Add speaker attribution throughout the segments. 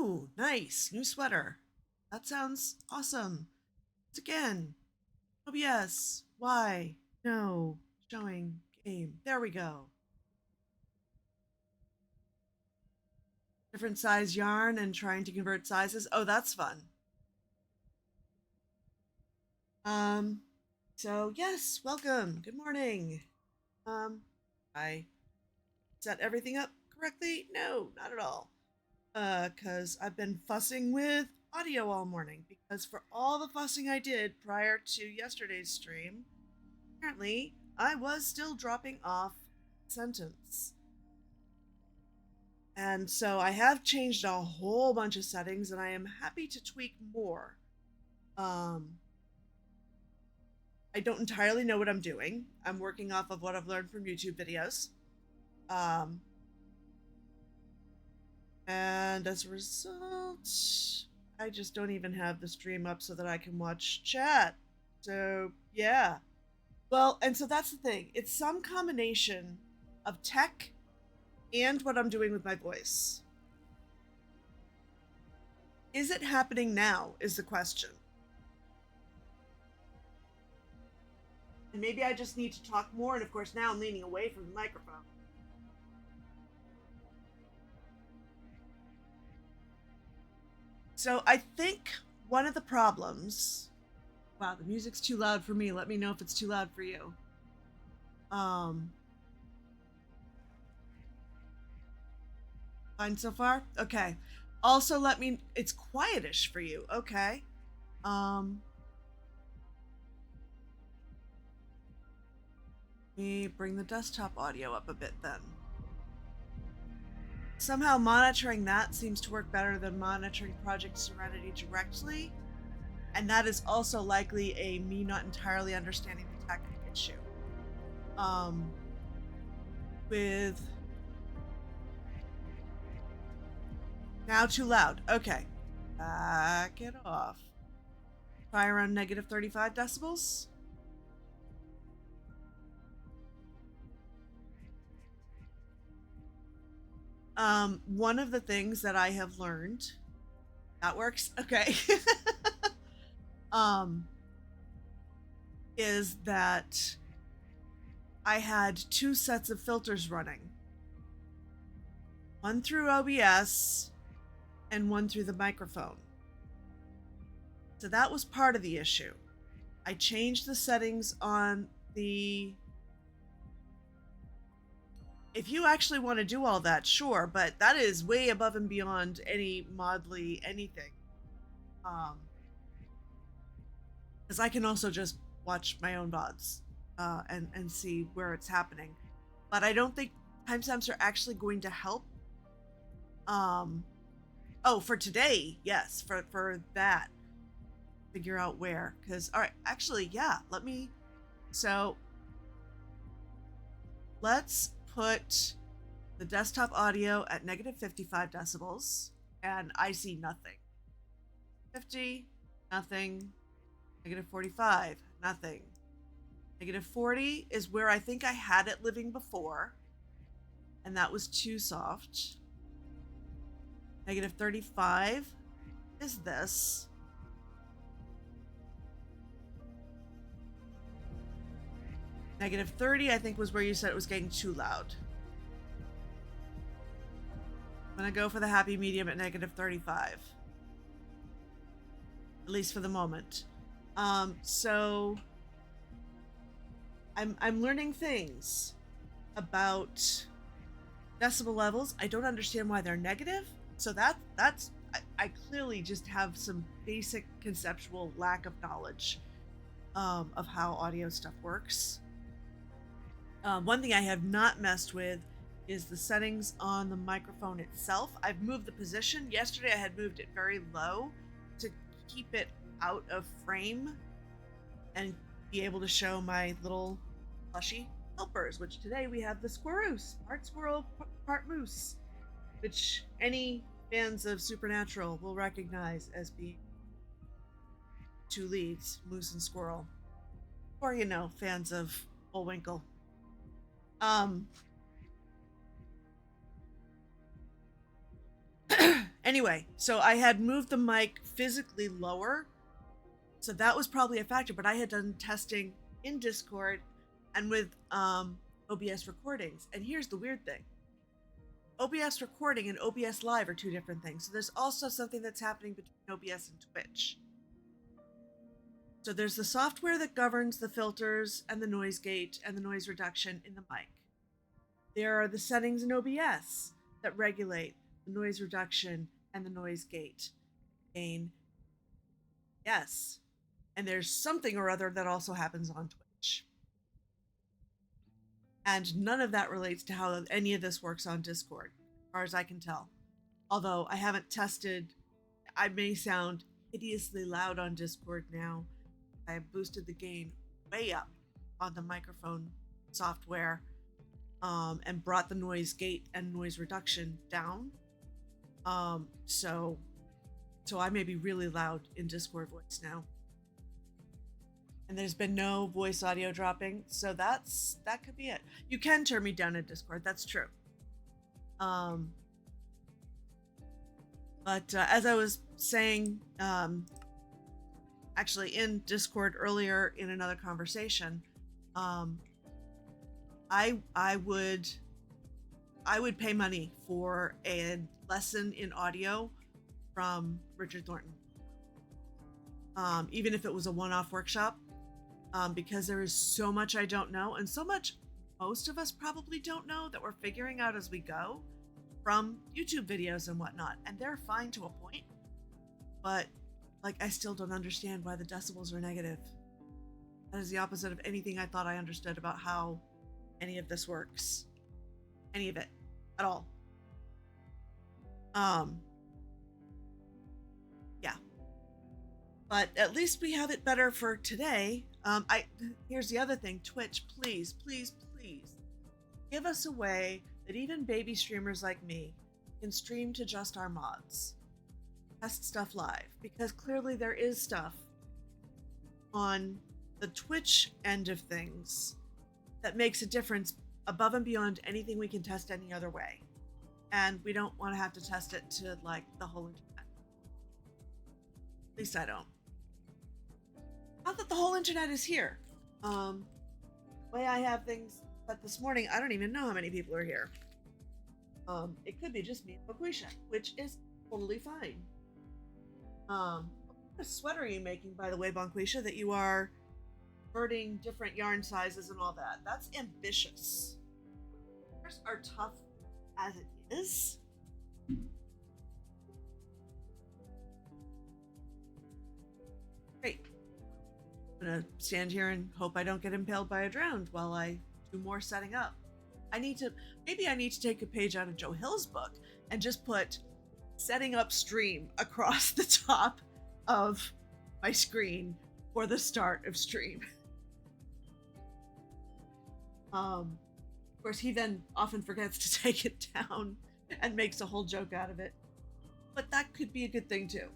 Speaker 1: Ooh, nice. New sweater. That sounds awesome. Once again, OBS. Why? No. Showing game. There we go. Different size yarn and trying to convert sizes. Oh, that's fun. Um, so yes, welcome. Good morning. I set everything up correctly? No, not at all. Cause I've been fussing with audio all morning because for all the fussing I did prior to yesterday's stream, apparently I was still dropping off sentence. And so I have changed a whole bunch of settings and I am happy to tweak more. I don't entirely know what I'm doing. I'm working off of what I've learned from YouTube videos. And as a result, I just don't even have the stream up so that I can watch chat. So, yeah. Well, and so that's the thing. It's some combination of tech and what I'm doing with my voice. Is it happening now is the question. And maybe I just need to talk more, and of course now I'm leaning away from the microphone. So I think one of the problems... Wow, the music's too loud for me. Let me know if it's too loud for you. Fine so far? Okay. Also let me... It's quietish for you. Okay. Let me bring the desktop audio up a bit then. Somehow monitoring that seems to work better than monitoring Project Serenity directly. And that is also likely a me not entirely understanding the tech issue. With... Now too loud. Okay. Back it off. Try around negative 35 decibels. One of the things that I have learned... That works? Okay. Is that I had two sets of filters running. One through OBS and one through the microphone. So that was part of the issue. I changed the settings on the... If you actually want to do all that, sure, but that is way above and beyond any Modly anything. Because I can also just watch my own VODs and see where it's happening. But I don't think timestamps are actually going to help. Oh, for today, yes, for that. Figure out where. Because, all right, actually, yeah, let me... So, let's put the desktop audio at negative 55 decibels, and I see nothing. 50, nothing. Negative 45, nothing. Negative 40 is where I think I had it living before, and that was too soft. Negative 35 is this. Negative 30, I think, was where you said it was getting too loud. I'm gonna go for the happy medium at negative 35. At least for the moment. So I'm learning things about decibel levels. I don't understand why they're negative. So that's I clearly just have some basic conceptual lack of knowledge of how audio stuff works. One thing I have not messed with is the settings on the microphone itself. I've moved the position. Yesterday I had moved it very low to keep it out of frame and be able to show my little plushy helpers, which today we have the Squaroose, part squirrel, part moose, which any fans of Supernatural will recognize as being two leads, moose and squirrel. Or, you know, fans of Bullwinkle. Anyway, so I had moved the mic physically lower, so that was probably a factor. But I had done testing in Discord and with OBS recordings. And here's the weird thing: OBS recording and OBS live are two different things. So there's also something that's happening between OBS and Twitch. So there's the software that governs the filters and the noise gate and the noise reduction in the mic. There are the settings in OBS that regulate the noise reduction and the noise gate gain. Yes. And there's something or other that also happens on Twitch. And none of that relates to how any of this works on Discord, as far as I can tell. Although I haven't tested, I may sound hideously loud on Discord now. I have boosted the gain way up on the microphone software, and brought the noise gate and noise reduction down. So I may be really loud in Discord voice now. And there's been no voice audio dropping, so that could be it. You can turn me down in Discord, that's true. But as I was saying, actually in Discord earlier in another conversation, I would pay money for a lesson in audio from Richard Thornton, even if it was a one-off workshop, because there is so much I don't know, and so much most of us probably don't know that we're figuring out as we go from YouTube videos and whatnot. And they're fine to a point, but like, I still don't understand why the decibels are negative. That is the opposite of anything I thought I understood about how any of this works. Any of it at all. Yeah. But at least we have it better for today. Here's the other thing. Twitch, please, please, please give us a way that even baby streamers like me can stream to just our mods. Test stuff live, because clearly there is stuff on the Twitch end of things that makes a difference above and beyond anything we can test any other way. And we don't want to have to test it to like the whole internet. At least I don't. Not that the whole internet is here. The way I have things set this morning, I don't even know how many people are here. It could be just me and Boquisha, which is totally fine. What sweater are you making, by the way, Bonquisha, that you are converting different yarn sizes and all that? That's ambitious. Sweaters are tough as it is. Great. I'm gonna stand here and hope I don't get impaled by a drowned while I do more setting up. Maybe I need to take a page out of Joe Hill's book and just put setting up stream across the top of my screen for the start of stream. Of course, he then often forgets to take it down and makes a whole joke out of it. But that could be a good thing too.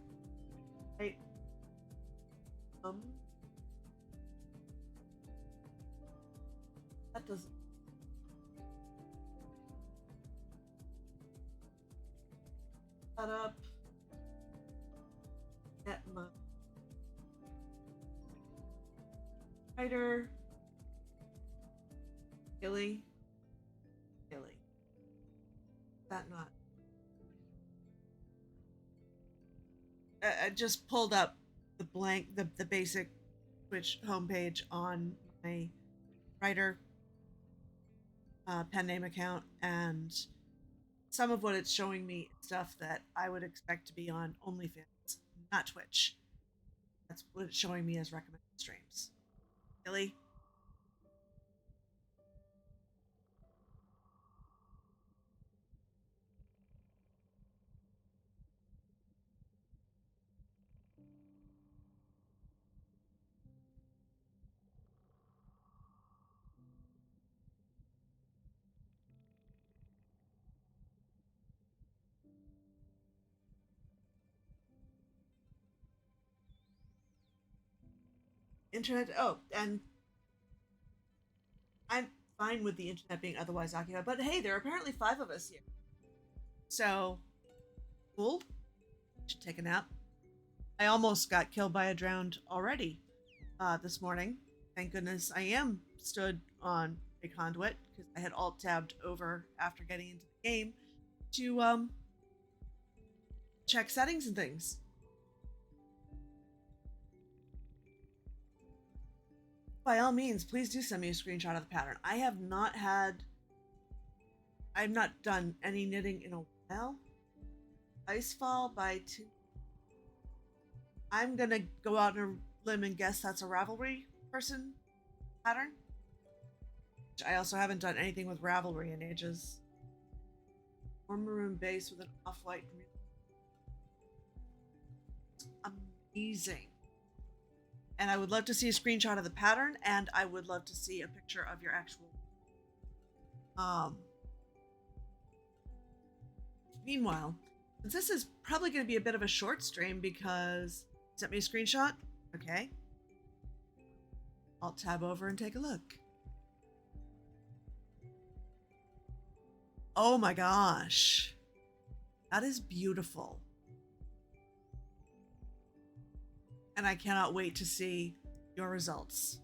Speaker 1: Right? That doesn't. Set up. Get my writer. Gilly. That not. I just pulled up the basic Twitch homepage on my writer pen name account, and some of what it's showing me is stuff that I would expect to be on OnlyFans, not Twitch. That's what it's showing me as recommended streams. Really? Internet. Oh, and I'm fine with the internet being otherwise occupied, but hey, there are apparently 5 of us here. So, cool. Should take a nap. I almost got killed by a drowned already this morning. Thank goodness I am stood on a conduit because I had alt tabbed over after getting into the game to check settings and things. By all means, please do send me a screenshot of the pattern. I've not done any knitting in a while. Icefall by 2. I'm gonna go out on a limb and guess that's a Ravelry person pattern. I also haven't done anything with Ravelry in ages. Warm maroon base with an off-white. Amazing. And I would love to see a screenshot of the pattern, and I would love to see a picture of your actual. Meanwhile, since this is probably going to be a bit of a short stream because sent me a screenshot. Okay. I'll tab over and take a look. Oh my gosh. That is beautiful. And I cannot wait to see your results.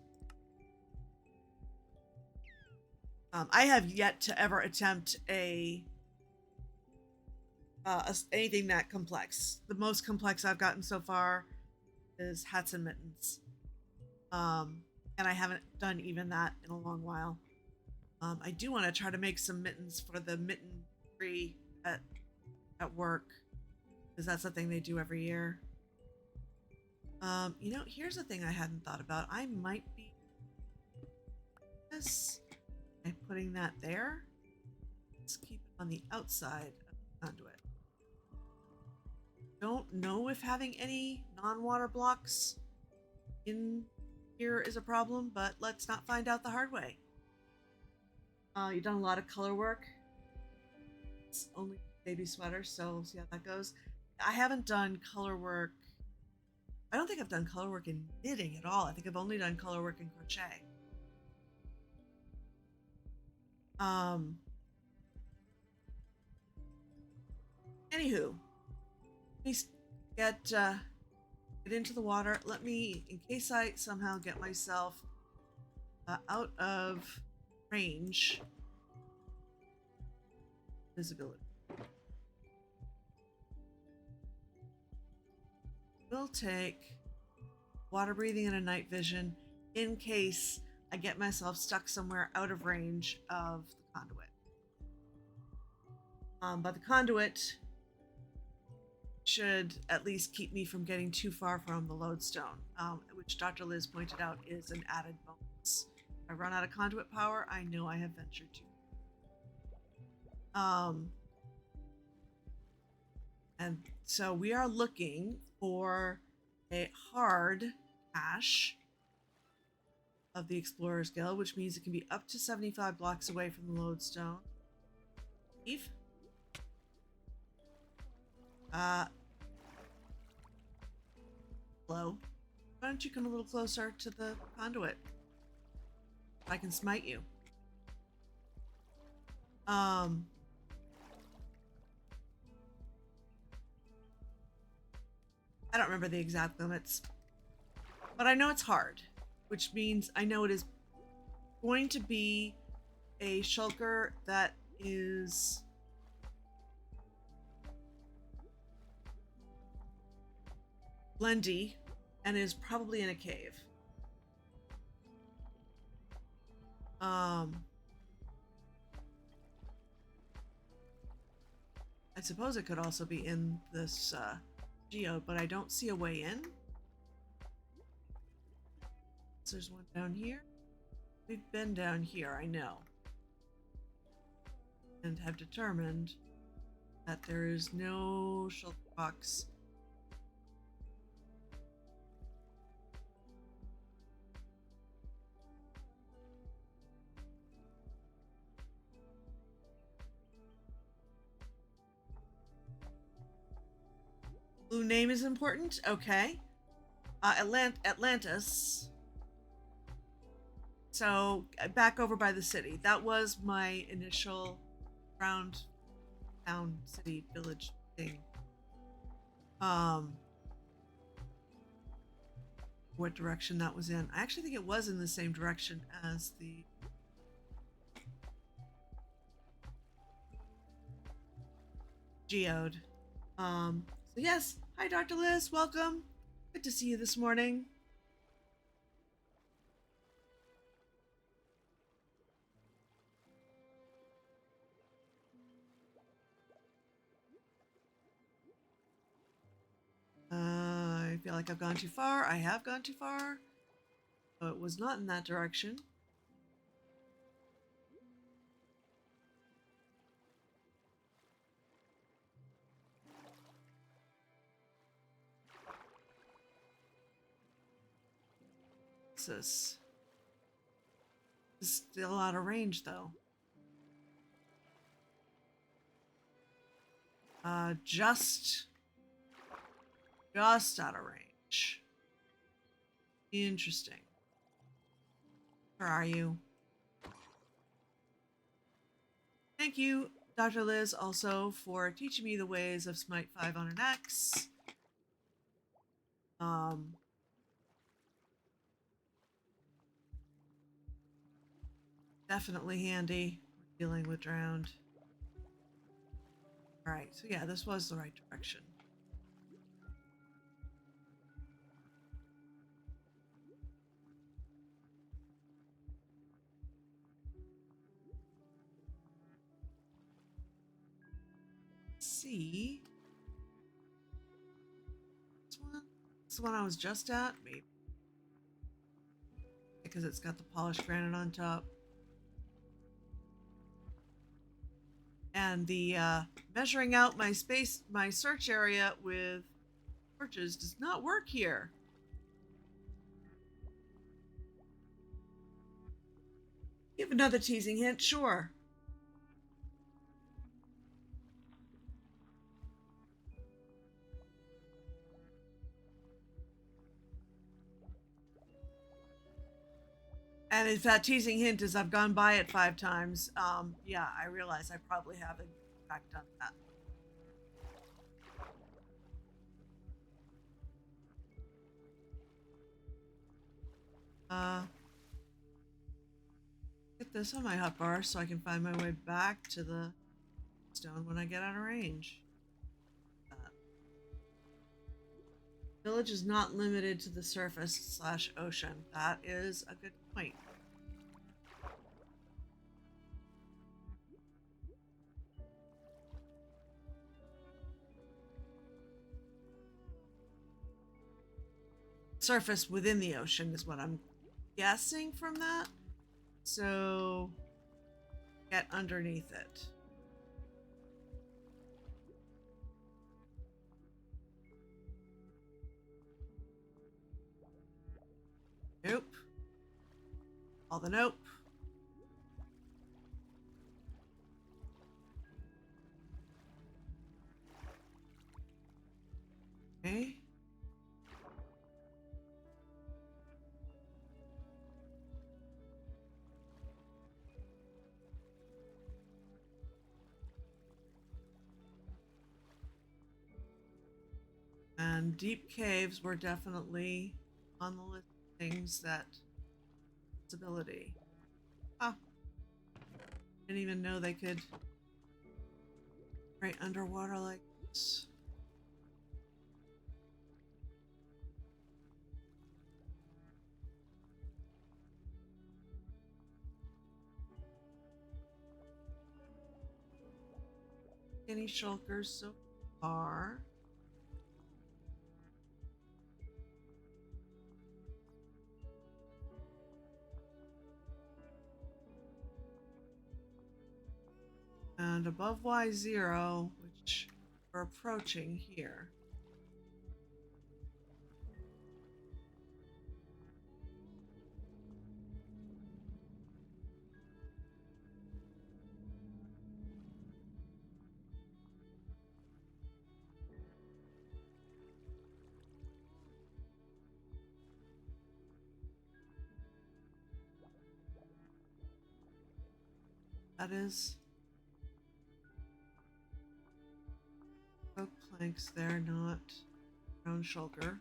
Speaker 1: I have yet to ever attempt anything that complex. The most complex I've gotten so far is hats and mittens. And I haven't done even that in a long while. I do want to try to make some mittens for the mitten tree at work, because that's the thing they do every year. You know, here's the thing I hadn't thought about. I might be this by putting that there. Let's keep it on the outside of the conduit. Don't know if having any non-water blocks in here is a problem, but let's not find out the hard way. You've done a lot of color work. It's only baby sweater, so we'll see how that goes. I haven't done color work. I don't think I've done color work in knitting at all. I think I've only done color work in crochet. Anywho, let me get into the water. Let me, in case I somehow get myself out of range, visibility. We'll take water breathing and a night vision in case I get myself stuck somewhere out of range of the conduit. But the conduit should at least keep me from getting too far from the lodestone, which Dr. Liz pointed out is an added bonus. If I run out of conduit power, I know I have ventured too. And so we are looking for a hard cache of the Explorer's Guild, which means it can be up to 75 blocks away from the lodestone. Eve? Hello? Why don't you come a little closer to the conduit? I can smite you. I don't remember the exact limits, but I know it's hard, which means I know it is going to be a shulker that is blendy and is probably in a cave. I suppose it could also be in this geode, but I don't see a way in. So there's one down here. We've been down here, I know, and have determined that there is no shulker box. Blue name is important. Okay. Atlantis. So back over by the city. That was my initial round town city village thing. um what direction that was in. I actually think it was in the same direction as the geode. So yes, hi Dr. Liz, welcome. Good to see you this morning. I feel like I've gone too far. I have gone too far. Oh, it was not in that direction. This is still out of range though. Just out of range. Interesting. Where are you? Thank you, Dr. Liz, also for teaching me the ways of Smite 5 on an X. Definitely handy dealing with drowned. Alright, so yeah, this was the right direction. Let's see. This one? This is the one I was just at? Maybe. Because it's got the polished granite on top. And the measuring out my space, my search area with torches does not work here. Give another teasing hint, sure. And if that teasing hint is I've gone by it 5 times, yeah, I realize I probably have in fact done that. Get this on my hotbar so I can find my way back to the stone when I get out of range. Village is not limited to the surface / ocean. That is a good point. Surface within the ocean is what I'm guessing from that. So get underneath it. Nope. All the nope. Okay. And deep caves were definitely on the list of things that possibility. Ah. Didn't even know they could right underwater like this. Any shulkers so far. And above Y0, which we're approaching here. That is oak planks there, not ground shulker.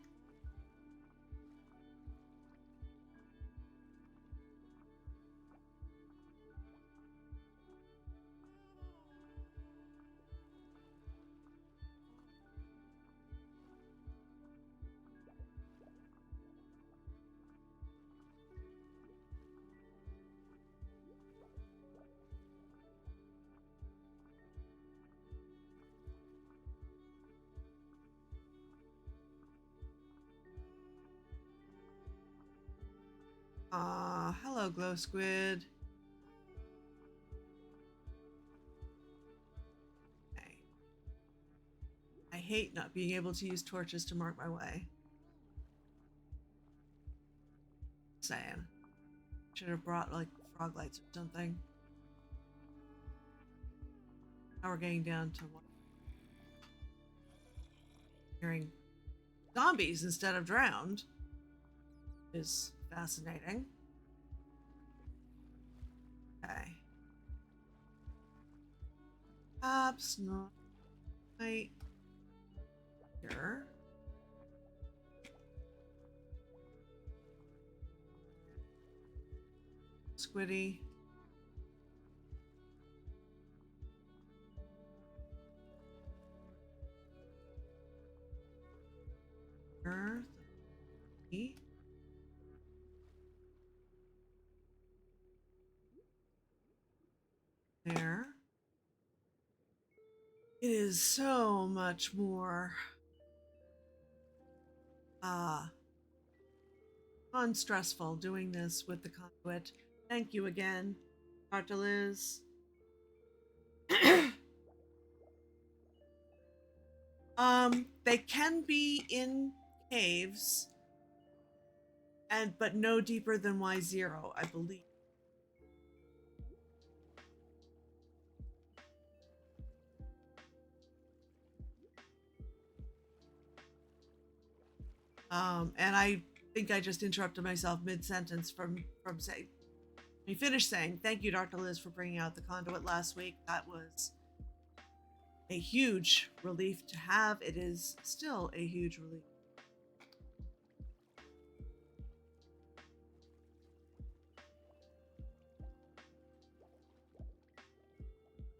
Speaker 1: Hello, glow squid. Okay. I hate not being able to use torches to mark my way. Saying. Should have brought like frog lights or something. Now we're getting down to what? Hearing zombies instead of drowned is fascinating. Okay. Perhaps not right here. Squiddy. Earth. There. It is so much more unstressful doing this with the conduit. Thank you again, Dr. Liz. They can be in caves, but no deeper than Y0, I believe. And I think I just interrupted myself mid-sentence from saying, we finished saying, thank you, Dr. Liz, for bringing out the conduit last week. That was a huge relief to have. It is still a huge relief.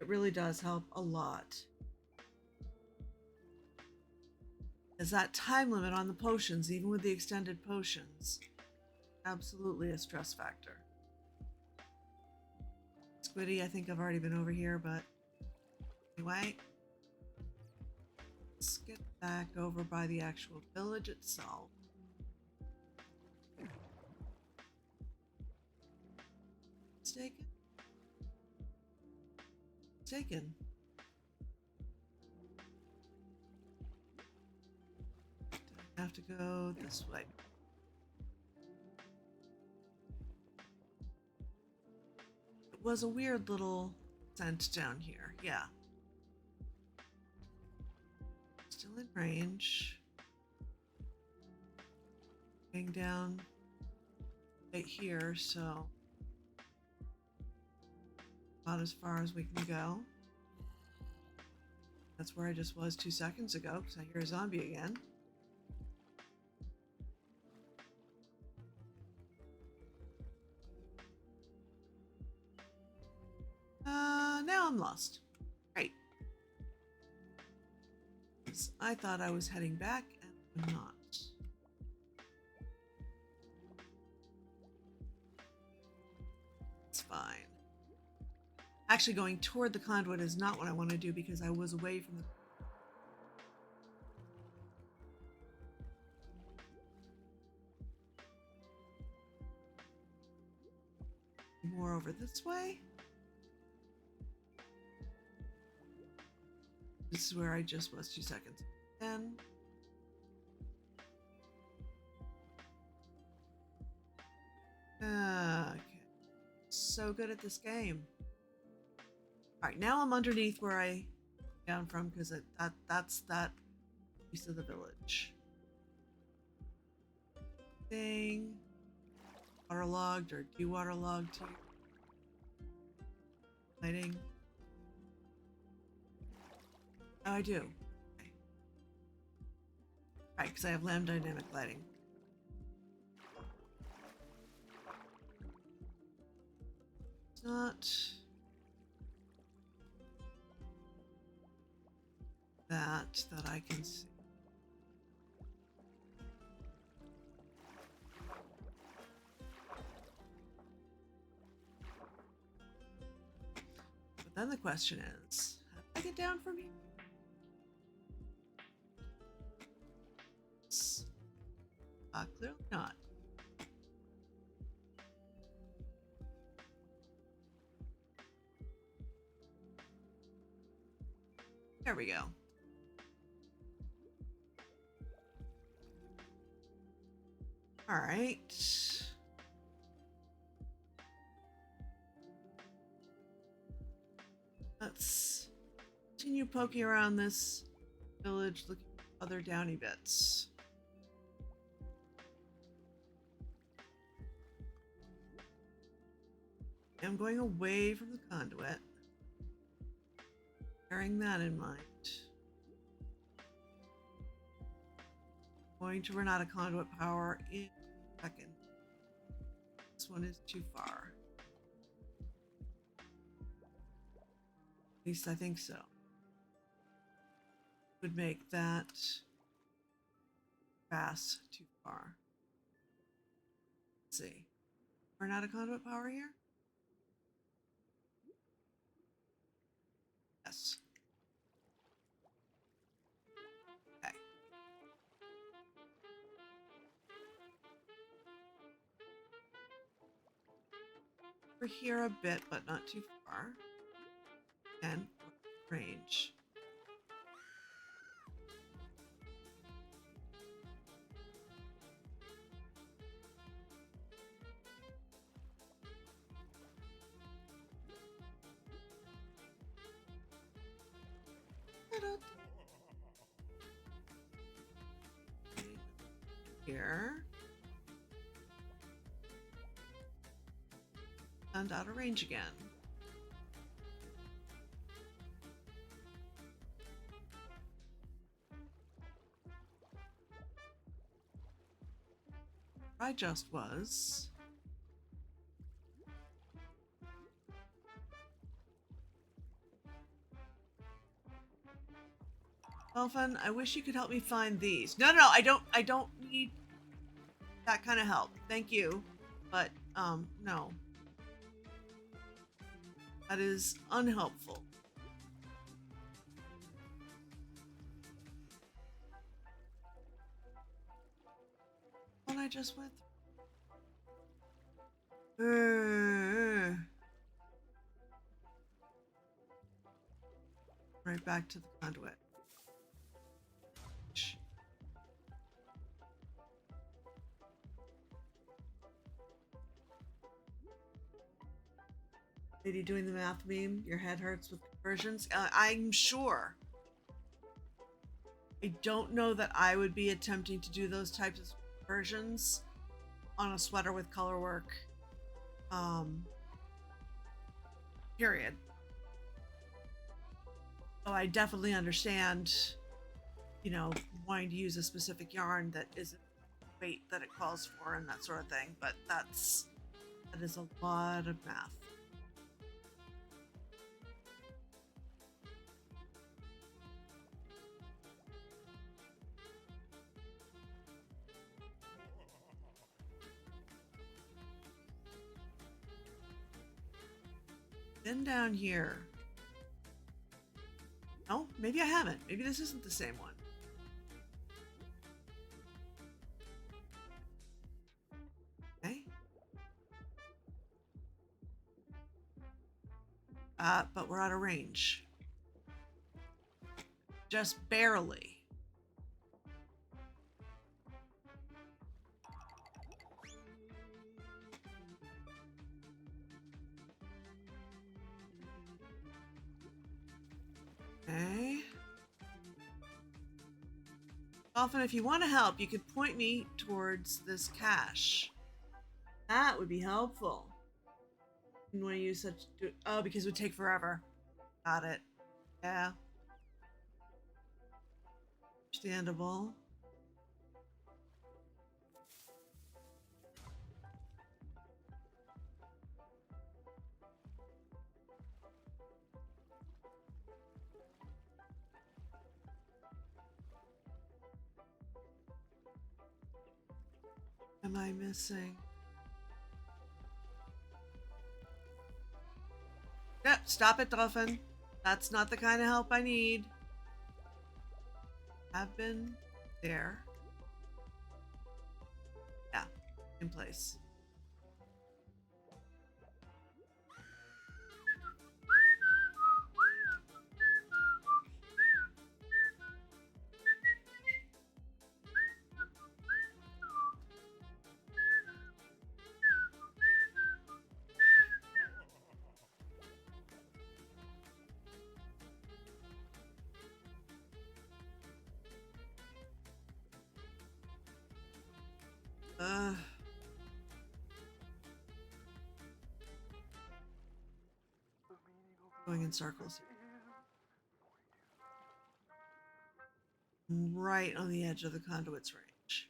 Speaker 1: It really does help a lot. There's that time limit on the potions, even with the extended potions. Absolutely a stress factor. Squiddy, I think I've already been over here, but anyway. Let's get back over by the actual village itself. Mistaken? Mistaken. I have to go this way. It was a weird little scent down here. Yeah. Still in range. Getting down right here, so about as far as we can go. That's where I just was 2 seconds ago, because I hear a zombie again. Now I'm lost. Right. I thought I was heading back, and I'm not. It's fine. Actually, going toward the conduit is not what I want to do because I was away from the... More over this way. This is where I just was 2 seconds. Then okay. So good at this game. Alright, now I'm underneath where I down from because that's that piece of the village. Thing. Waterlogged or dewaterlogged here. Lighting. Oh, I do. Okay. Right, because I have lamb dynamic lighting. It's not that I can see. But then the question is, how do I get down from here? Clearly not. There we go. All right. Let's continue poking around this village looking for other downy bits. I'm going away from the conduit. Bearing that in mind. Going to run out of conduit power in a second. This one is too far. At least I think so. Would make that pass too far. Let's see. Run out of conduit power here? Yes. Okay. We're here a bit, but not too far. And range. Here. And out of range again. I just was. Elfin, I wish you could help me find these. No, I don't need that kind of help. Thank you. But, no. That is unhelpful. What I just went through. Right back to the conduit. Lady doing the math meme, your head hurts with conversions. I'm sure. I don't know that I would be attempting to do those types of conversions on a sweater with color work. Period. So I definitely understand, you know, wanting to use a specific yarn that isn't weight that it calls for and that sort of thing, but that is a lot of math. Then down here. No, maybe I haven't. Maybe this isn't the same one. Okay. But we're out of range. Just barely. Okay. Often, if you want to help, you could point me towards this cache. That would be helpful. You want to use such... Oh, because it would take forever. Got it. Yeah. Understandable. am I missing? Yep, stop it, Dolphin. That's not the kind of help I need. Have been there. Yeah, in place. Uh, Going in circles. Right on the edge of the conduit's range.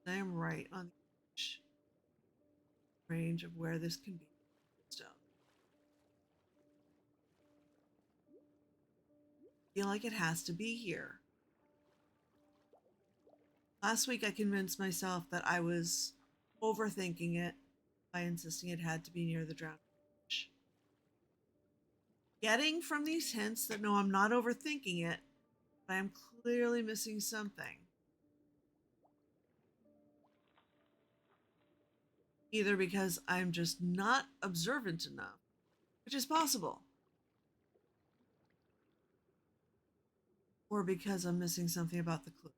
Speaker 1: I am right on the edge range of where this can be. Stone. Feel like it has to be here. Last week I convinced myself that I was overthinking it by insisting it had to be near the drowned fish. Getting from these hints that no, I'm not overthinking it, but I'm clearly missing something. Either because I'm just not observant enough, which is possible, or because I'm missing something about the clue.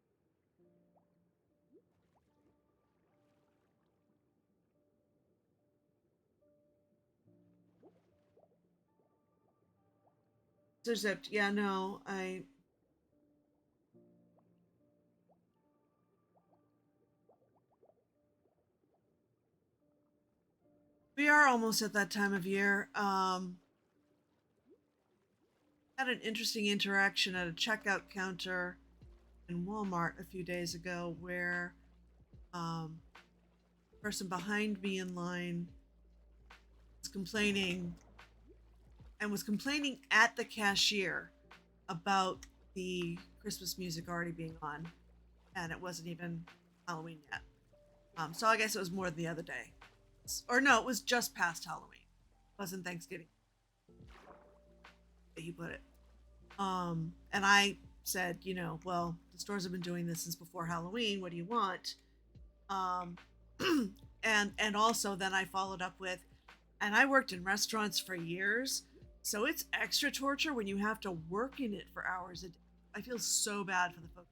Speaker 1: Zipped. Yeah, no, we are almost at that time of year. Had an interesting interaction at a checkout counter in Walmart a few days ago where the person behind me in line was complaining and was complaining at the cashier about the Christmas music already being on, and it wasn't even Halloween yet. So I guess it was more than the other day, or no, it was just past Halloween. It wasn't Thanksgiving. He put it. And I said, well, the stores have been doing this since before Halloween. What do you want? Um, and also then I followed up with, and I worked in restaurants for years, so it's extra torture when you have to work in it for hours a day. I feel so bad for the folks.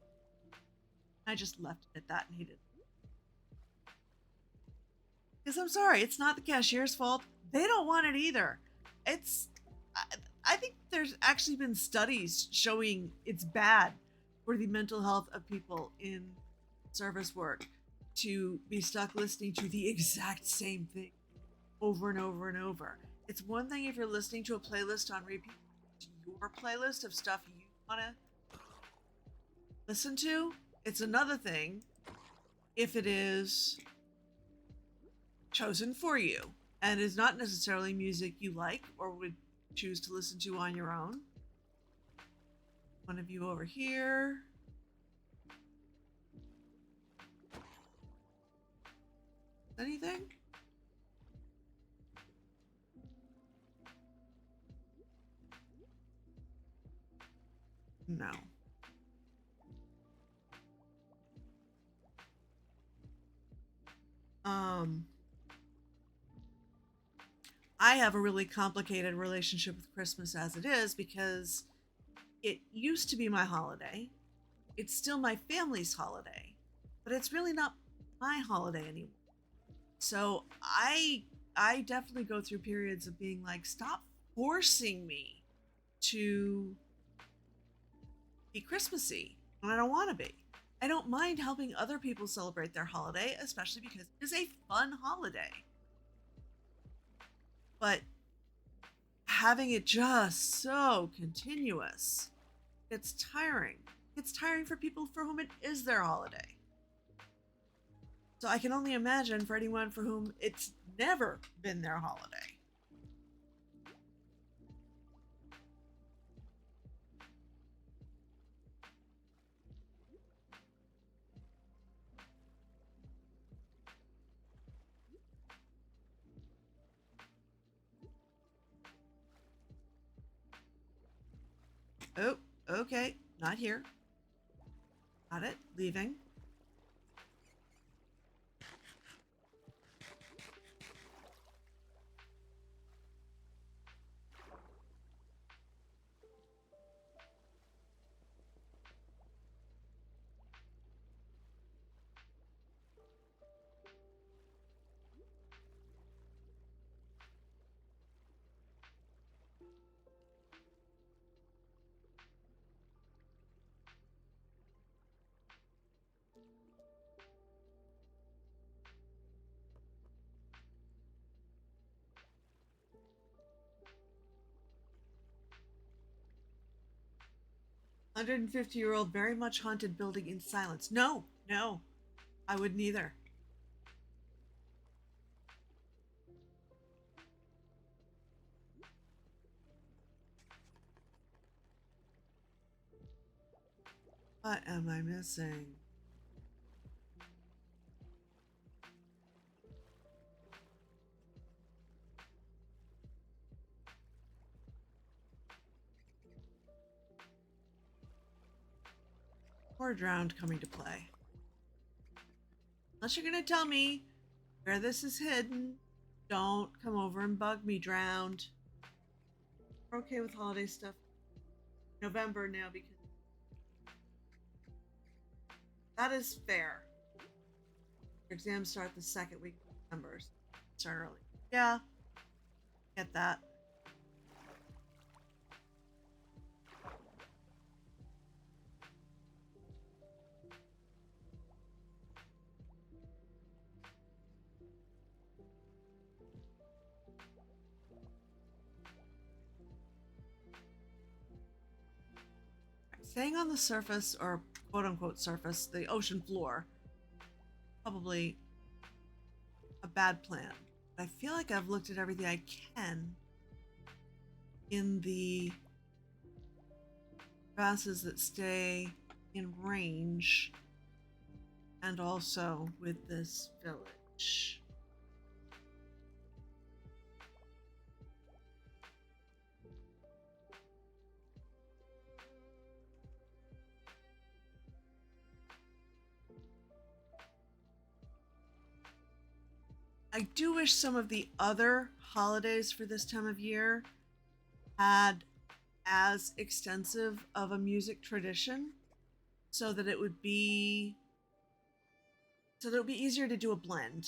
Speaker 1: I just left it at that and he didn't. Because I'm sorry, it's not the cashier's fault. They don't want it either. It's, I, I think there's actually been studies showing it's bad for the mental health of people in service work to be stuck listening to the exact same thing over and over and over. It's one thing if you're listening to a playlist on repeat, your playlist of stuff you want to listen to. It's another thing if it is chosen for you and is not necessarily music you like or would choose to listen to on your own. One of you over here. Anything? No. I have a really complicated relationship with Christmas as it is because it used to be my holiday. It's still my family's holiday, but it's really not my holiday anymore. So I definitely go through periods of being like, stop forcing me to be Christmassy when I don't want to be. I don't mind helping other people celebrate their holiday, especially because it is a fun holiday. But having it just so continuous, it's tiring. It's tiring for people for whom it is their holiday. So I can only imagine for anyone for whom it's never been their holiday. Oh, okay. Not here. Got it. Leaving. "150-year-old, very much haunted building in silence." No, no, I wouldn't either. What am I missing? Or drowned coming to play. Unless you're gonna tell me where this is hidden, don't come over and bug me, drowned. We're okay with holiday stuff. November now because that is fair. Your exams start the second week of December. So start early. Yeah, get that. Staying on the surface, or quote unquote surface, the ocean floor, probably a bad plan. I feel like I've looked at everything I can in the passes that stay in range, and also with this village. I do wish some of the other holidays for this time of year had as extensive of a music tradition, so that it would be easier to do a blend.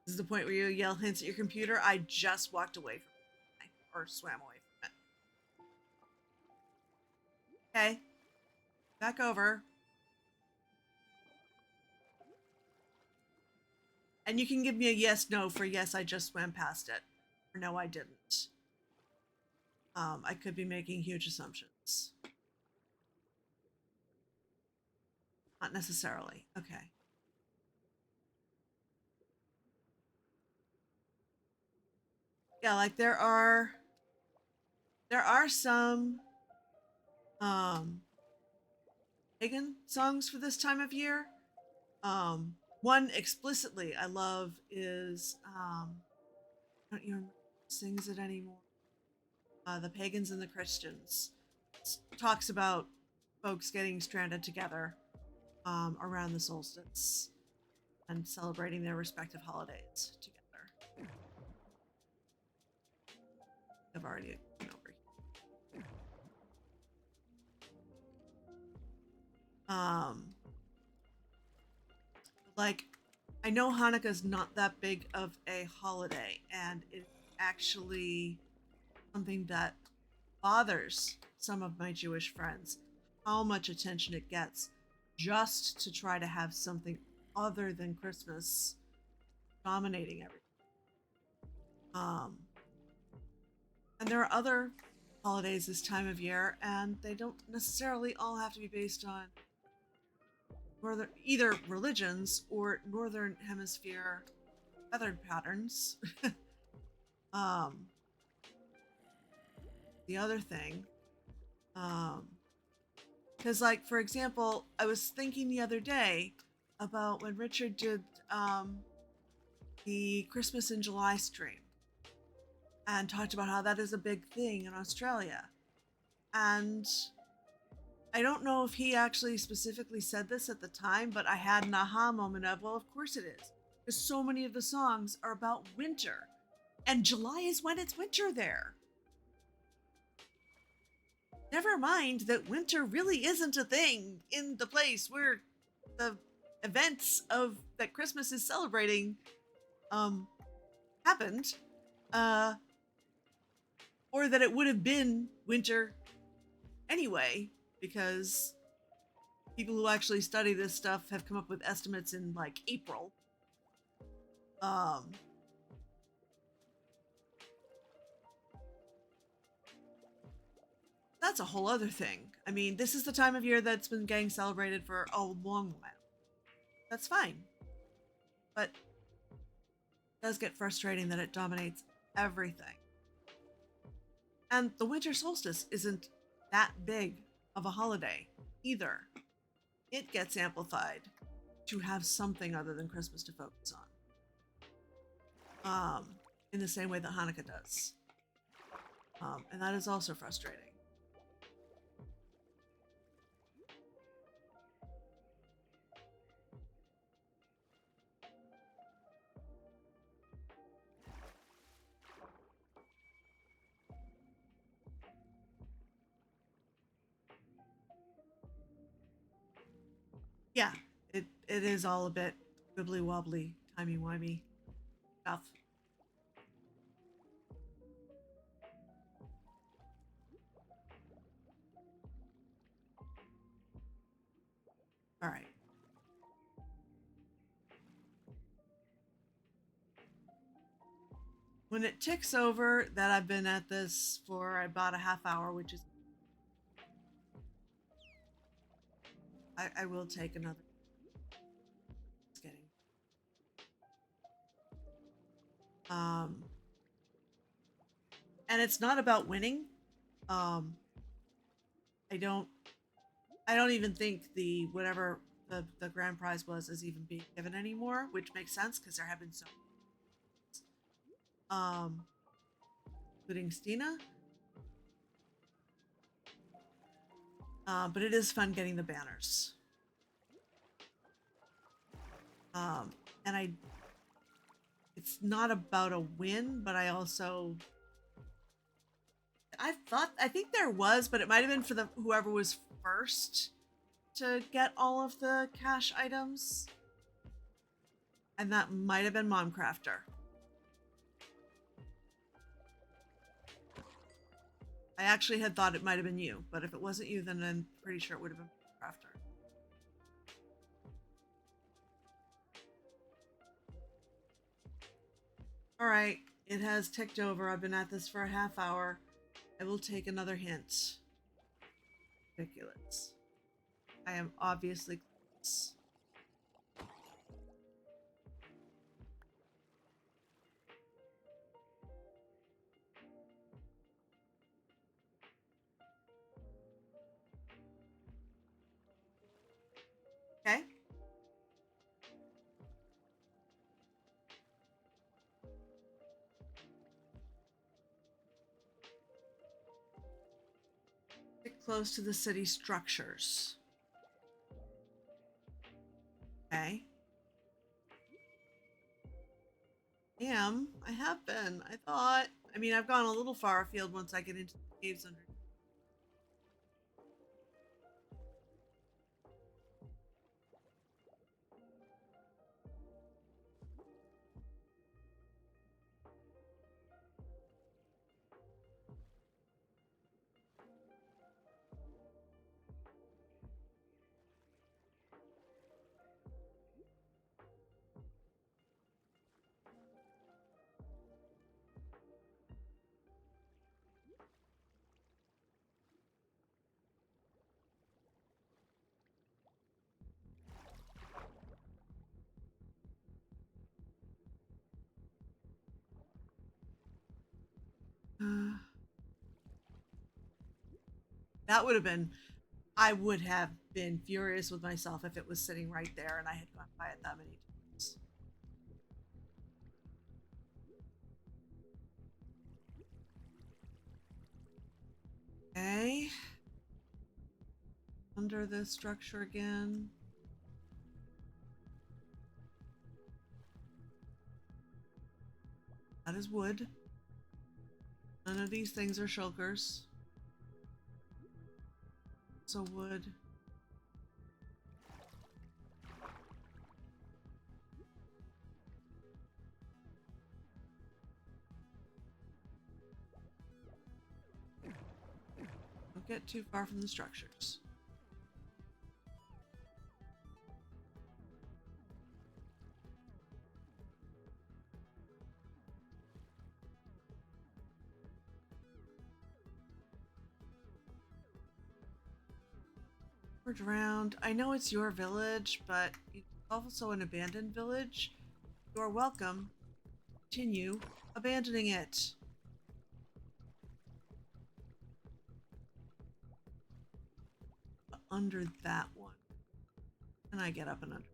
Speaker 1: This is the point where you yell hints at your computer. I just walked away from it, or swam away from it. Okay, back over. And you can give me a yes, no for yes, I just swam past it, or no, I didn't. I could be making huge assumptions. Not necessarily. Okay. Yeah, like there are some um pagan songs for this time of year. One explicitly I love is I don't even remember who sings it anymore. The Pagans and the Christians. Talks about folks getting stranded together around the solstice and celebrating their respective holidays together. I've already been over here. Like, I know Hanukkah's not that big of a holiday, and it's actually something that bothers some of my Jewish friends how much attention it gets just to try to have something other than Christmas dominating everything. Um, and there are other holidays this time of year, and they don't necessarily all have to be based on either religions or northern hemisphere feathered patterns. um, the other thing, because like for example, I was thinking the other day about when Richard did the Christmas in July stream. and talked about how that is a big thing in Australia. And I don't know if he actually specifically said this at the time, but I had an aha moment of, well, of course it is. Because so many of the songs are about winter. And July is when it's winter there. Never mind that winter really isn't a thing in the place where the events of that Christmas is celebrating happened. Or that it would have been winter anyway, because people who actually study this stuff have come up with estimates in like April. That's a whole other thing. I mean, this is the time of year that's been getting celebrated for a long while. That's fine. But it does get frustrating that it dominates everything. And the winter solstice isn't that big of a holiday either. It gets amplified to have something other than Christmas to focus on. In the same way that Hanukkah does. And that is also frustrating. Yeah, it is all a bit wibbly wobbly, timey wimey stuff. All right. When it ticks over that I've been at this for about a half hour, which is, I will take another. It's getting. And it's not about winning. I don't even think the whatever the grand prize was is even being given anymore, which makes sense because there have been so including Stina. But it is fun getting the banners. And it's not about a win, but I think there was, but it might have been for whoever was first to get all of the cash items. And that might have been Momcrafter. I actually had thought it might have been you, but if it wasn't you, then I'm pretty sure it would have been Momcrafter. All right, it has ticked over. I've been at this for a half hour. I will take another hint. Ridiculous. I am obviously close. Okay. Get close to the city structures. Okay. I have been. I thought. I mean, I've gone a little far afield once I get into the caves under. That would have been. I would have been furious with myself if it was sitting right there and I had gone by it that many times. Okay. Under this structure again. That is wood. None of these things are shulkers. So wood. Don't get too far from the structures. Around. I know it's your village, but it's also an abandoned village. You are welcome. Continue abandoning it. Under that one. Can I get up and under?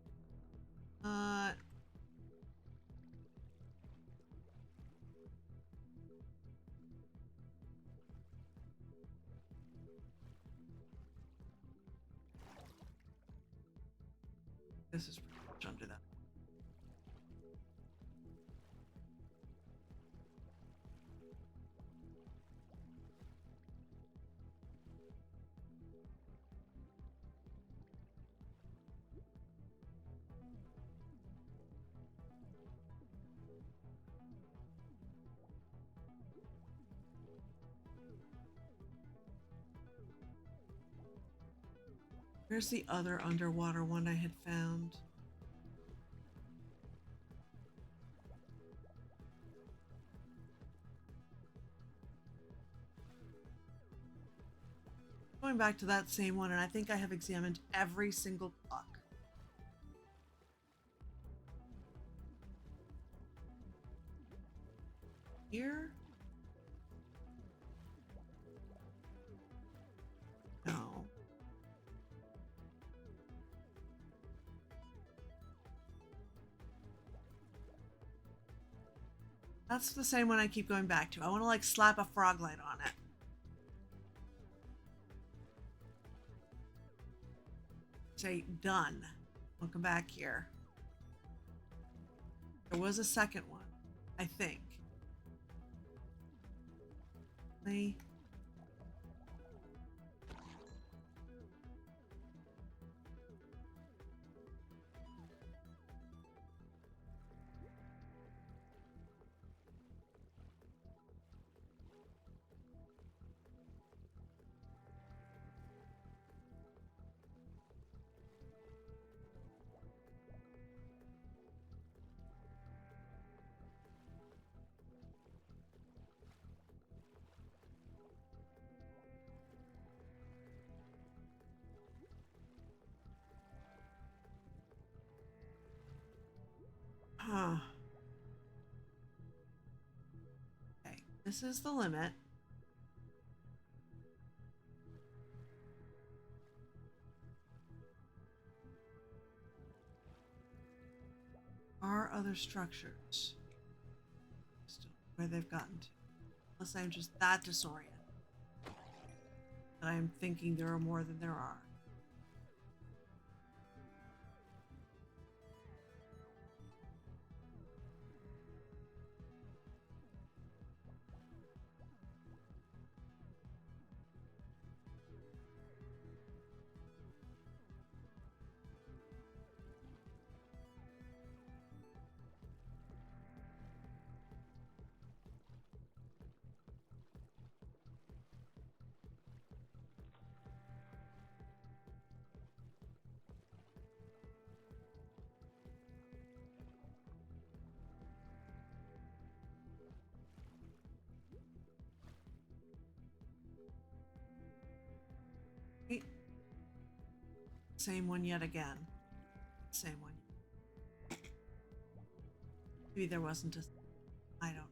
Speaker 1: This is pretty much under that. Where's the other underwater one I had found? Going back to that same one, and I think I have examined every single block. Here? No. That's the same one I keep going back to. I want to like slap a frog light on it. Say done. Welcome back here. There was a second one, I think. Me. Huh. Okay, this is the limit. Are other structures where they've gotten to? Unless I'm just that disoriented that I'm thinking there are more than there are. Right. Same one yet again. Same one. Maybe there wasn't a... I don't know.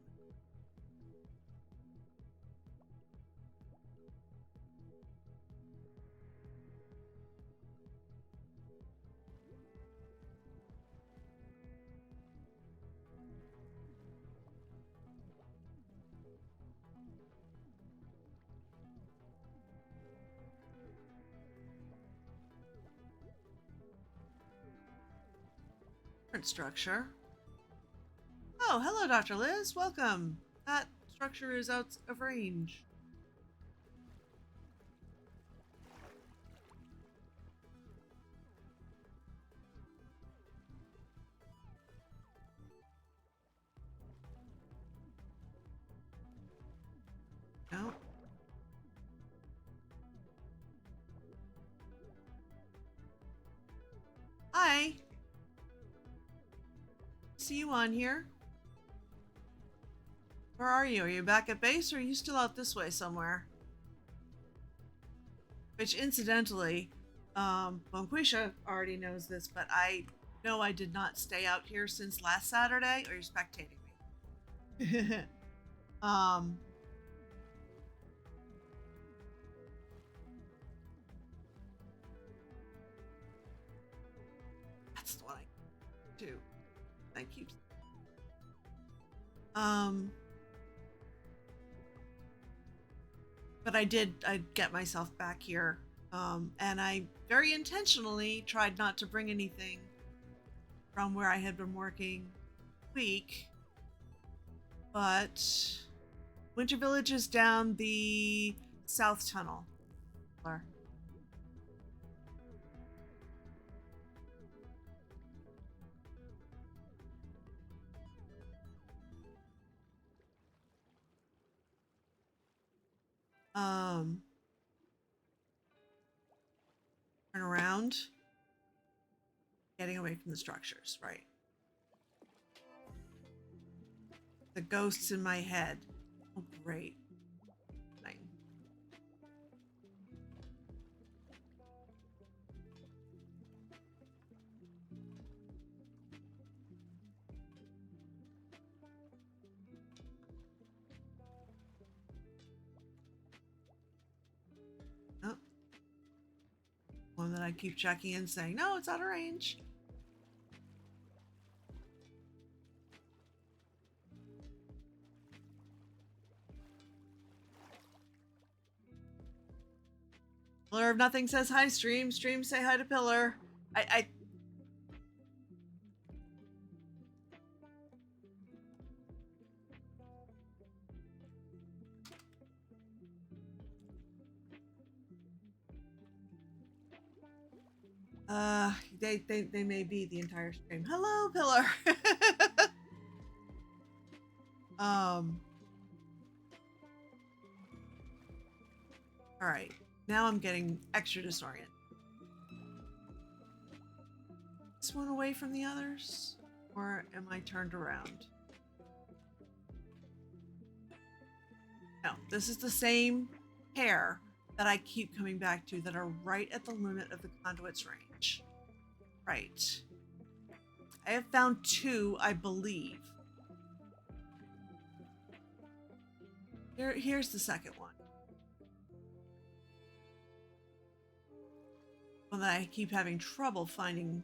Speaker 1: Different structure. Oh, hello, Dr. Liz. Welcome. That structure is out of range. No. Hi. See you on here. Where are you? Are you back at base or are you still out this way somewhere? Which incidentally, Bonquisha already knows this, but I know I did not stay out here since last Saturday, or you're spectating me. um that's the one I do. I keep but I'd get myself back here. And I very intentionally tried not to bring anything from where I had been working week. But Winter Village is down the south tunnel. Turn around. Getting away from the structures, right? The ghosts in my head. Oh, great. Fine. Oh. One that I keep checking and saying, no, it's out of range. Pillar of Nothing says hi, Stream. Stream, say hi to Pillar. They may be the entire stream. Hello, Pillar. All right. Now I'm getting extra disoriented. This one away from the others? Or am I turned around? No, this is the same pair that I keep coming back to that are right at the limit of the conduit's range. Right. I have found two, I believe. Here's the second one. One that I keep having trouble refinding.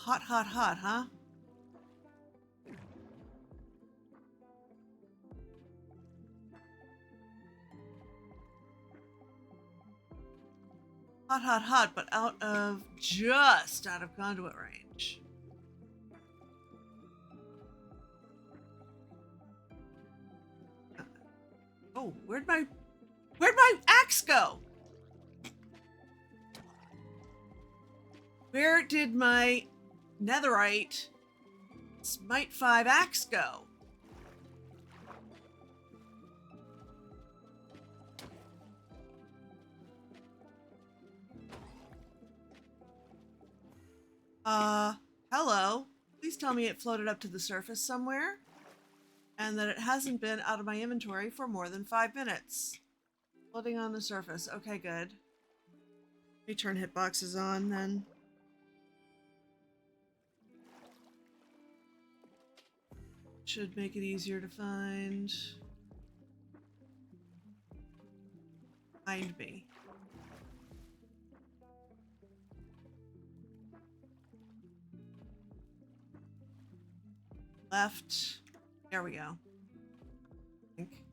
Speaker 1: Hot, huh? Hot, but just out of conduit range. Oh, where'd my axe go? Where did my netherite Smite 5 axe go? Hello. Please tell me it floated up to the surface somewhere and that it hasn't been out of my inventory for more than 5 minutes. Floating on the surface. Okay, good. Let me turn hitboxes on then. Should make it easier to find. Find me. left. There we go. I think.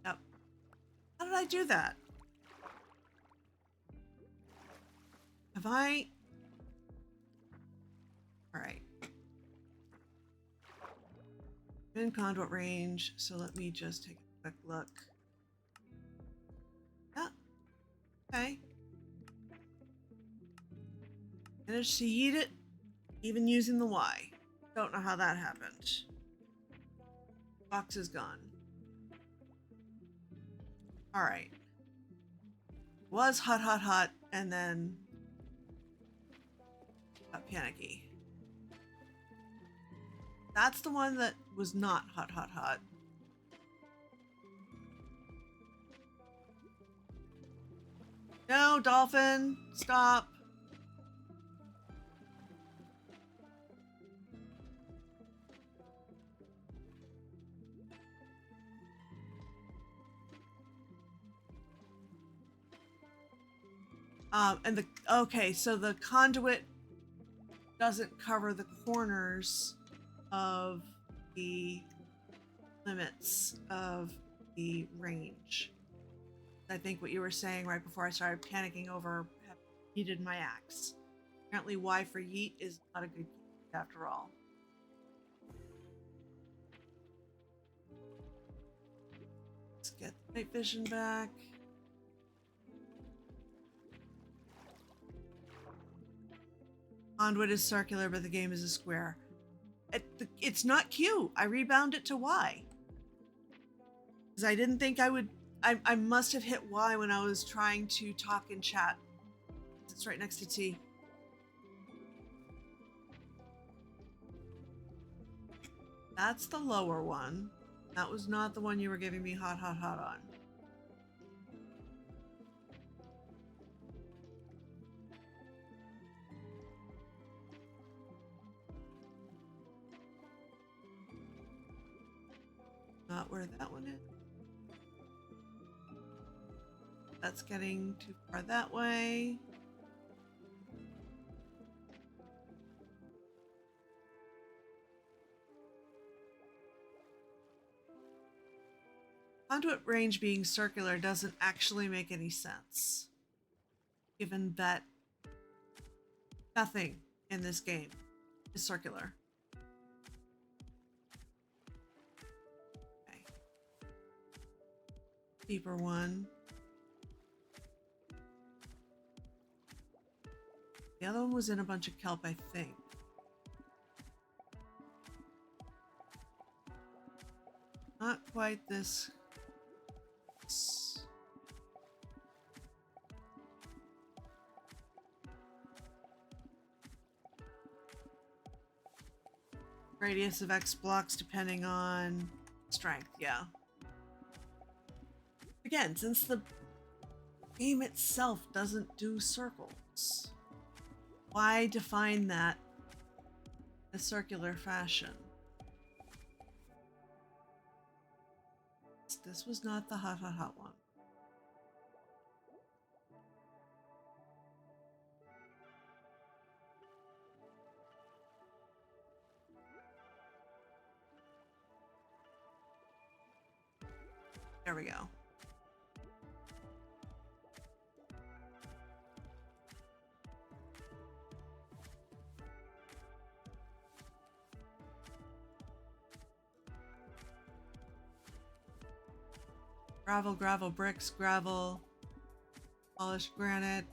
Speaker 1: Yep. How did I do that? Have I? All right. I'm in conduit range, so let me just take a quick look. Yeah. Okay. Managed to eat it, even using the Y. Don't know how that happened. Box is gone. All right. Was hot, hot, hot, and then got panicky. That's the one that was not hot, hot, hot. No, dolphin, stop. Okay, so the conduit doesn't cover the corners of the limits of the range. I think what you were saying right before I started panicking over yeeted my axe. Apparently Y for yeet is not a good yeet after all. Let's get the night vision back. Conduit is circular, but the game is a square. It's not Q. I rebound it to Y. Because I didn't think I would... I must have hit Y when I was trying to talk in chat. It's right next to T. That's the lower one. That was not the one you were giving me hot, hot, hot on. Not where that one is. That's getting too far that way. Conduit range being circular doesn't actually make any sense, given that nothing in this game is circular. Okay. Deeper one. The other one was in a bunch of kelp, I think. Not quite this. Radius of X blocks depending on strength, yeah. Again, since the game itself doesn't do circles, why define that in a circular fashion? This was not the hot, hot, hot one. There we go. Gravel, gravel, bricks, gravel, polished granite,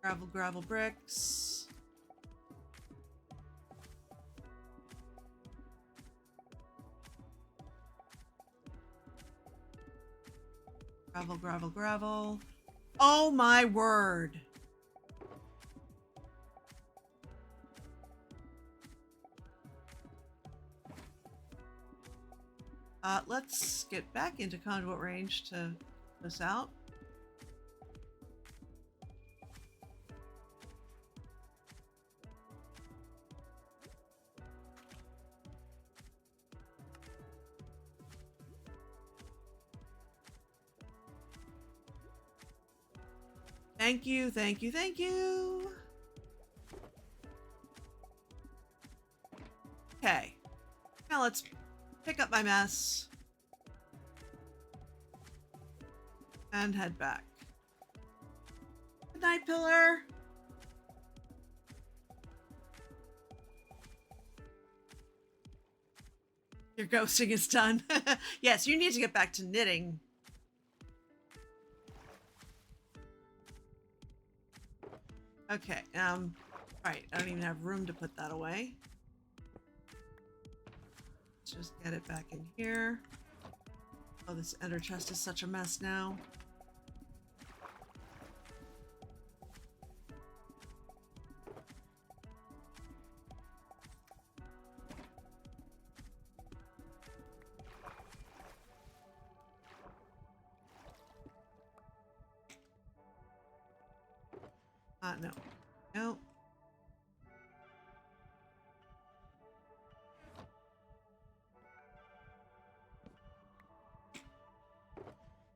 Speaker 1: gravel, gravel, bricks. Gravel, gravel, gravel. Oh my word. Let's get back into conduit range to this out. Thank you, thank you, thank you. Now let's pick up my mess and head back. Good night, Pillar. Your ghosting is done. Yes, you need to get back to knitting. Okay, alright, I don't even have room to put that away. Let's just get it back in here. Oh, this ender chest is such a mess now. No. No.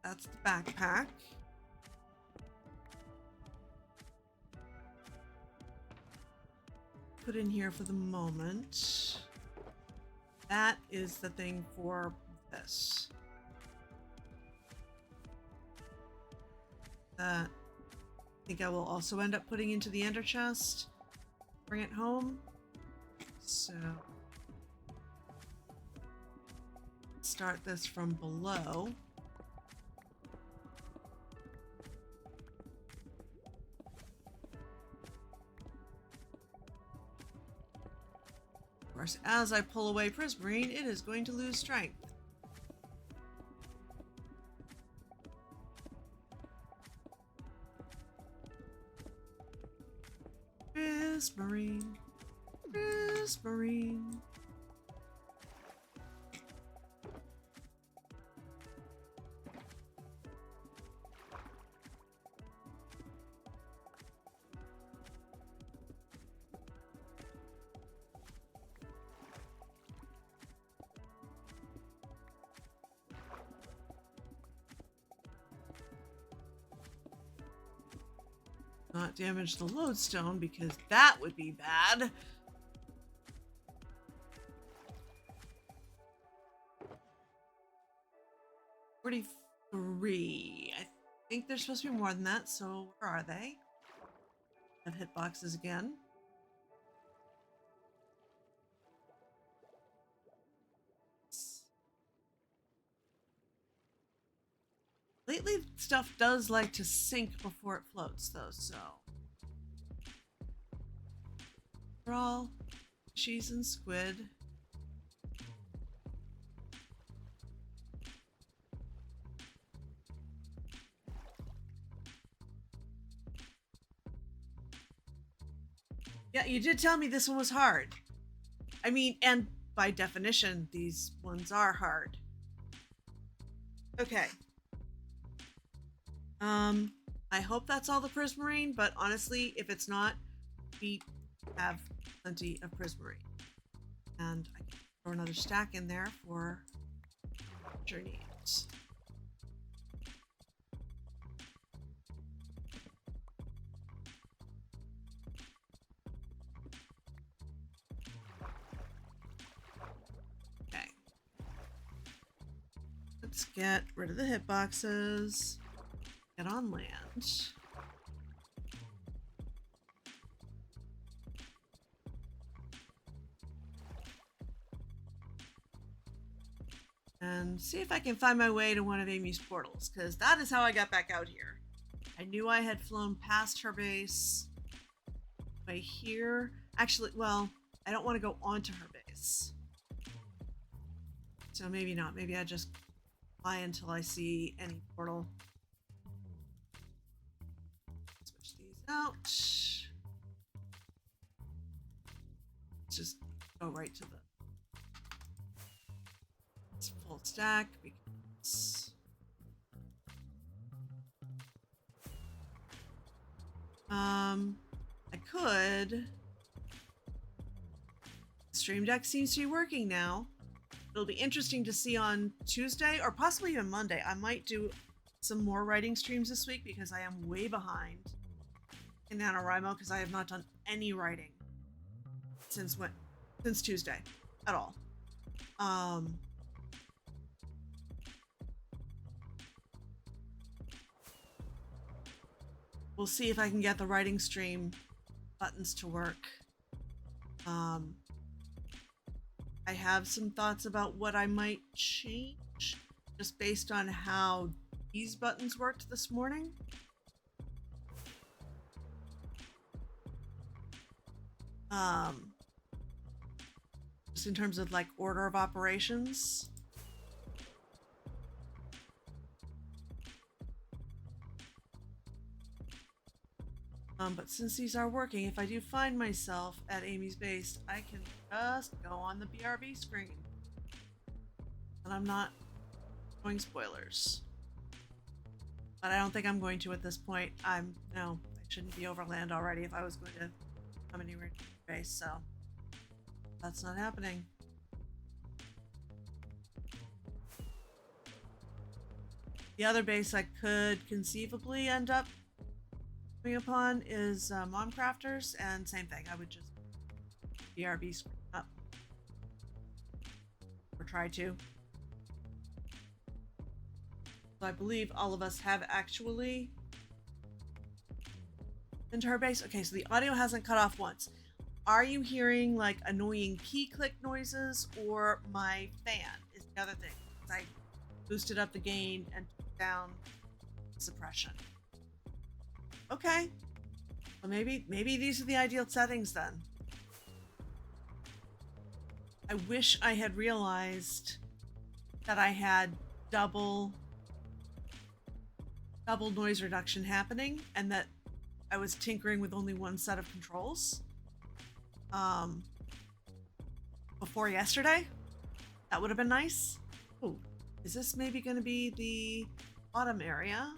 Speaker 1: That's the backpack. Put in here for the moment. That is the thing for this. That I think I will also end up putting into the ender chest. Bring it home. So start this from below. Of course, as I pull away Prismarine, it is going to lose strength. Prismarine. Prismarine. Not damage the lodestone because that would be bad. $43. I think there's supposed to be more than that, so where are they? I've hit boxes again. Lately, stuff does like to sink before it floats, though, so. They're all cheese and squid. Yeah, you did tell me this one was hard. I mean, and by definition, these ones are hard. Okay. I hope that's all the Prismarine, but honestly, if it's not, we have plenty of Prismarine. And I can throw another stack in there for your needs. Okay. Let's get rid of the hitboxes. Get on land. And see if I can find my way to one of Amy's portals, because that is how I got back out here. I knew I had flown past her base. By here. Actually, well, I don't want to go onto her base. So maybe not. Maybe I just fly until I see any portal. Switch these out. Let's just go right to the full stack because I could. Stream Deck seems to be working now. It'll be interesting to see on Tuesday or possibly even Monday. I might do some more writing streams this week because I am way behind in NaNoWriMo because I have not done any writing since Tuesday at all. Um, we'll see if I can get the writing stream buttons to work. I have some thoughts about what I might change just based on how these buttons worked this morning. Just in terms of like order of operations. But since these are working, if I do find myself at Amy's base, I can just go on the BRB screen. And I'm not showing spoilers. But I don't think I'm going to at this point. No, I shouldn't be overland already if I was going to come anywhere to the base, so that's not happening. The other base I could conceivably end up coming upon is Mom Crafters, and same thing. I would just BRB screen up or try to. So I believe all of us have actually into her base. Okay, so the audio hasn't cut off once. Are you hearing like annoying key click noises, or my fan is the other thing? I boosted up the gain and took down suppression. Okay. Well, maybe these are the ideal settings then. I wish I had realized that I had double noise reduction happening and that I was tinkering with only one set of controls before yesterday. That would have been nice. Oh, is this maybe going to be the bottom area?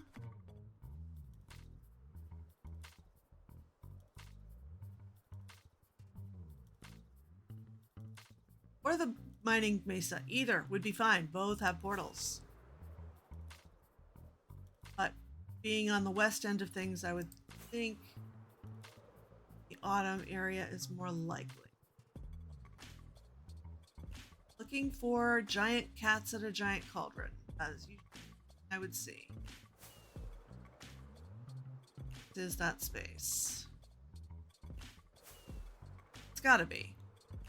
Speaker 1: Or the mining mesa? Either would be fine. Both have portals. But being on the west end of things, I would think the autumn area is more likely. Looking for giant cats at a giant cauldron, as you, I would see. Is that space? It's gotta be.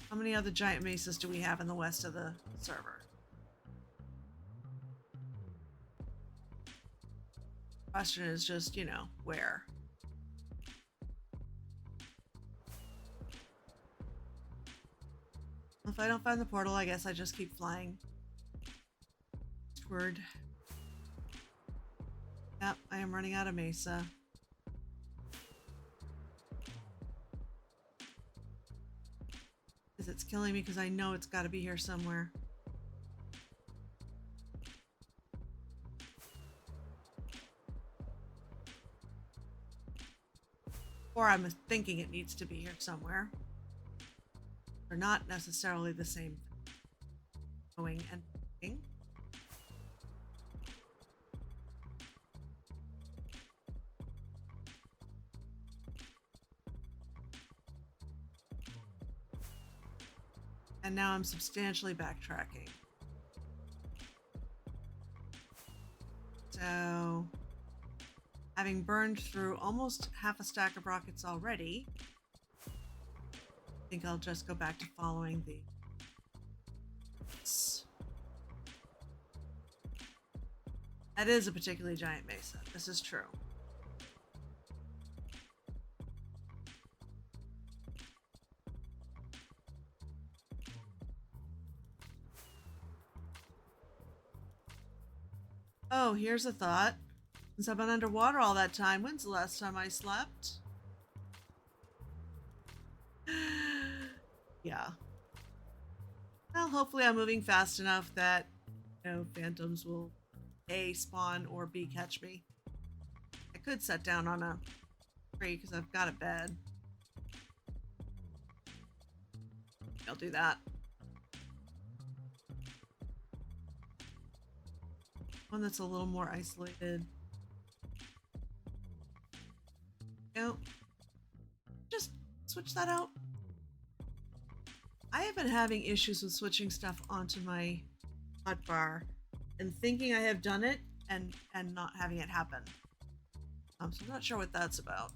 Speaker 1: How many other giant mesas do we have in the west of the server? Question is just, you know, where? If I don't find the portal, I guess I just keep flying eastward. Yep, I am running out of mesa. Because it's killing me because I know it's got to be here somewhere. Or I'm thinking it needs to be here somewhere. They're not necessarily the same thing. Going and thinking. And now I'm substantially backtracking. So, having burned through almost half a stack of rockets already, I think I'll just go back to following the... That is a particularly giant mesa. This is true. Oh, here's a thought. Since I've been underwater all that time, when's the last time I slept? Yeah. Well, hopefully I'm moving fast enough that, you know, phantoms will A, spawn, or B, catch me. I could set down on a tree because I've got a bed. I'll do that. One that's a little more isolated. No. Just switch that out. I have been having issues with switching stuff onto my hotbar and thinking I have done it and not having it happen. So I'm not sure what that's about.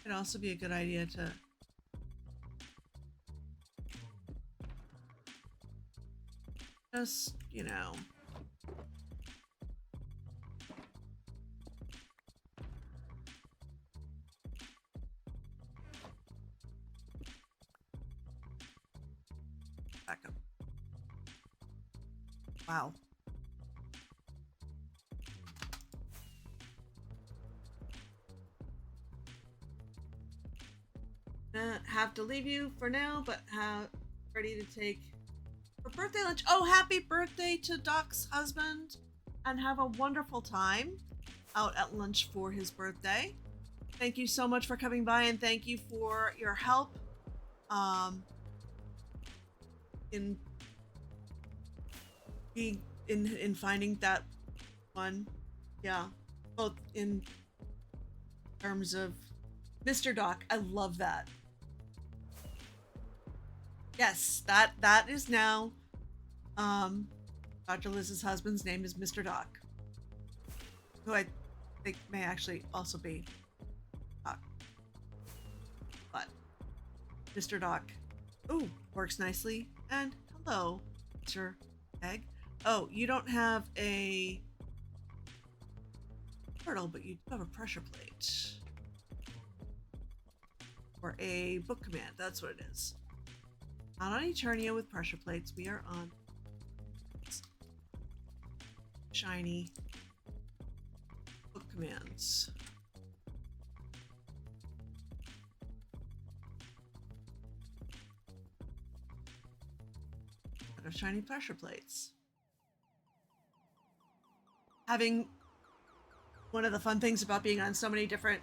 Speaker 1: It'd also be a good idea to just, you know, back up. Wow. Have to leave you for now, but ready to take for birthday lunch. Oh, happy birthday to Doc's husband, and have a wonderful time out at lunch for his birthday. Thank you so much for coming by, and thank you for your help in being in finding that one. Yeah, both in terms of Mr. Doc. I love that. Yes, that is now Dr. Liz's husband's name is Mr. Doc, who I think may actually also be Doc. But Mr. Doc, ooh, works nicely. And hello, Mr. Egg. Oh, you don't have a turtle, but you do have a pressure plate. Or a book command, that's what it is. Not on Eternia with pressure plates, we are on shiny book commands. Out of shiny pressure plates. Having one of the fun things about being on so many different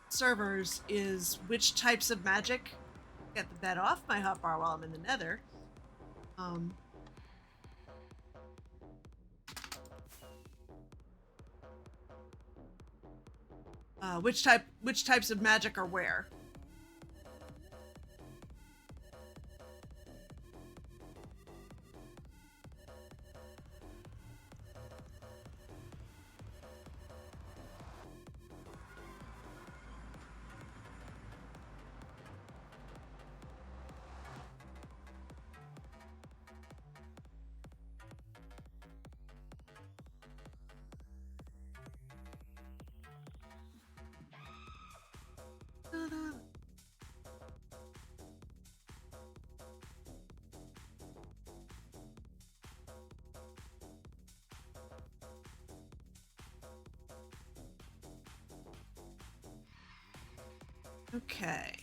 Speaker 1: servers is which types of magic get the bed off my hotbar while I'm in the nether. Which types of magic are where. Okay.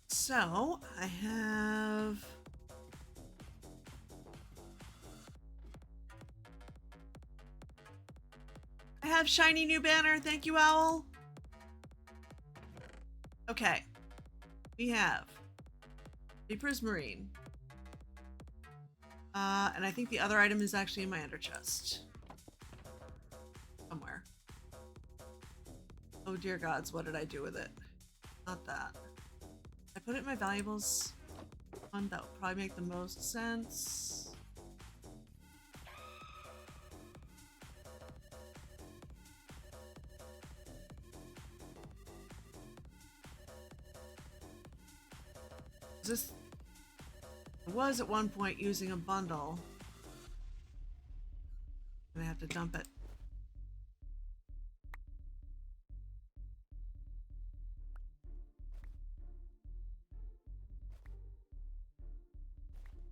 Speaker 1: So I have shiny new banner. Thank you, Owl. Okay. We have a prismarine. And I think the other item is actually in my ender chest. Somewhere. Oh dear gods, what did I do with it? Not that. I put it in my valuables one. That would probably make the most sense. This was at one point using a bundle. And I have to dump it.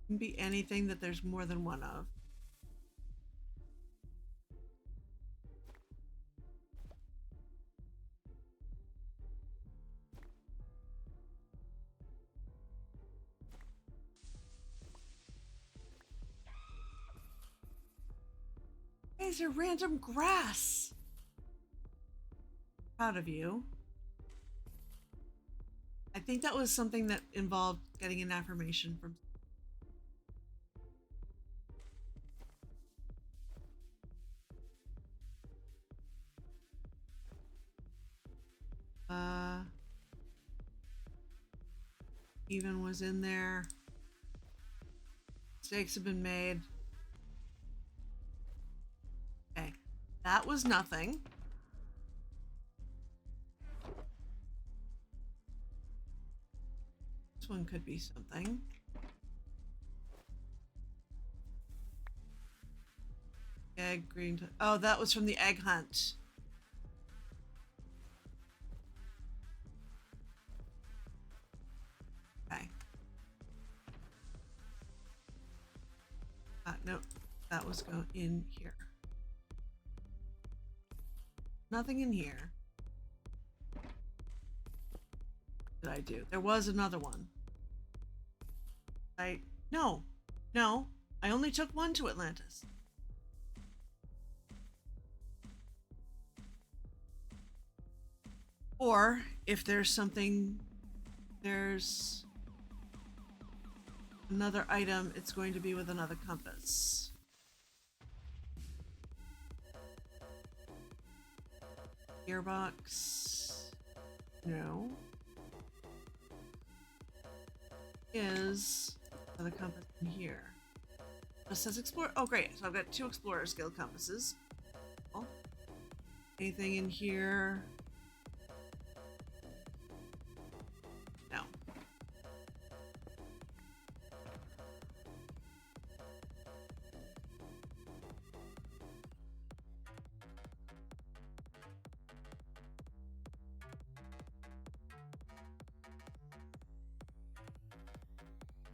Speaker 1: Can be anything that there's more than one of. These are random grass. Proud of you. I think that was something that involved getting an affirmation from. Even was in there. Mistakes have been made. Okay, that was nothing. This one could be something. Egg, green. Oh, that was from the egg hunt. Okay. Nope. That was going in here. Nothing in here. What did I do? There was another one. No. I only took one to Atlantis. Or if there's something, there's another item, it's going to be with another compass. Gearbox. No. Is another compass in here. It says explore. Oh, great. So I've got 2 Explorer's Guild compasses. Oh. Anything in here? No.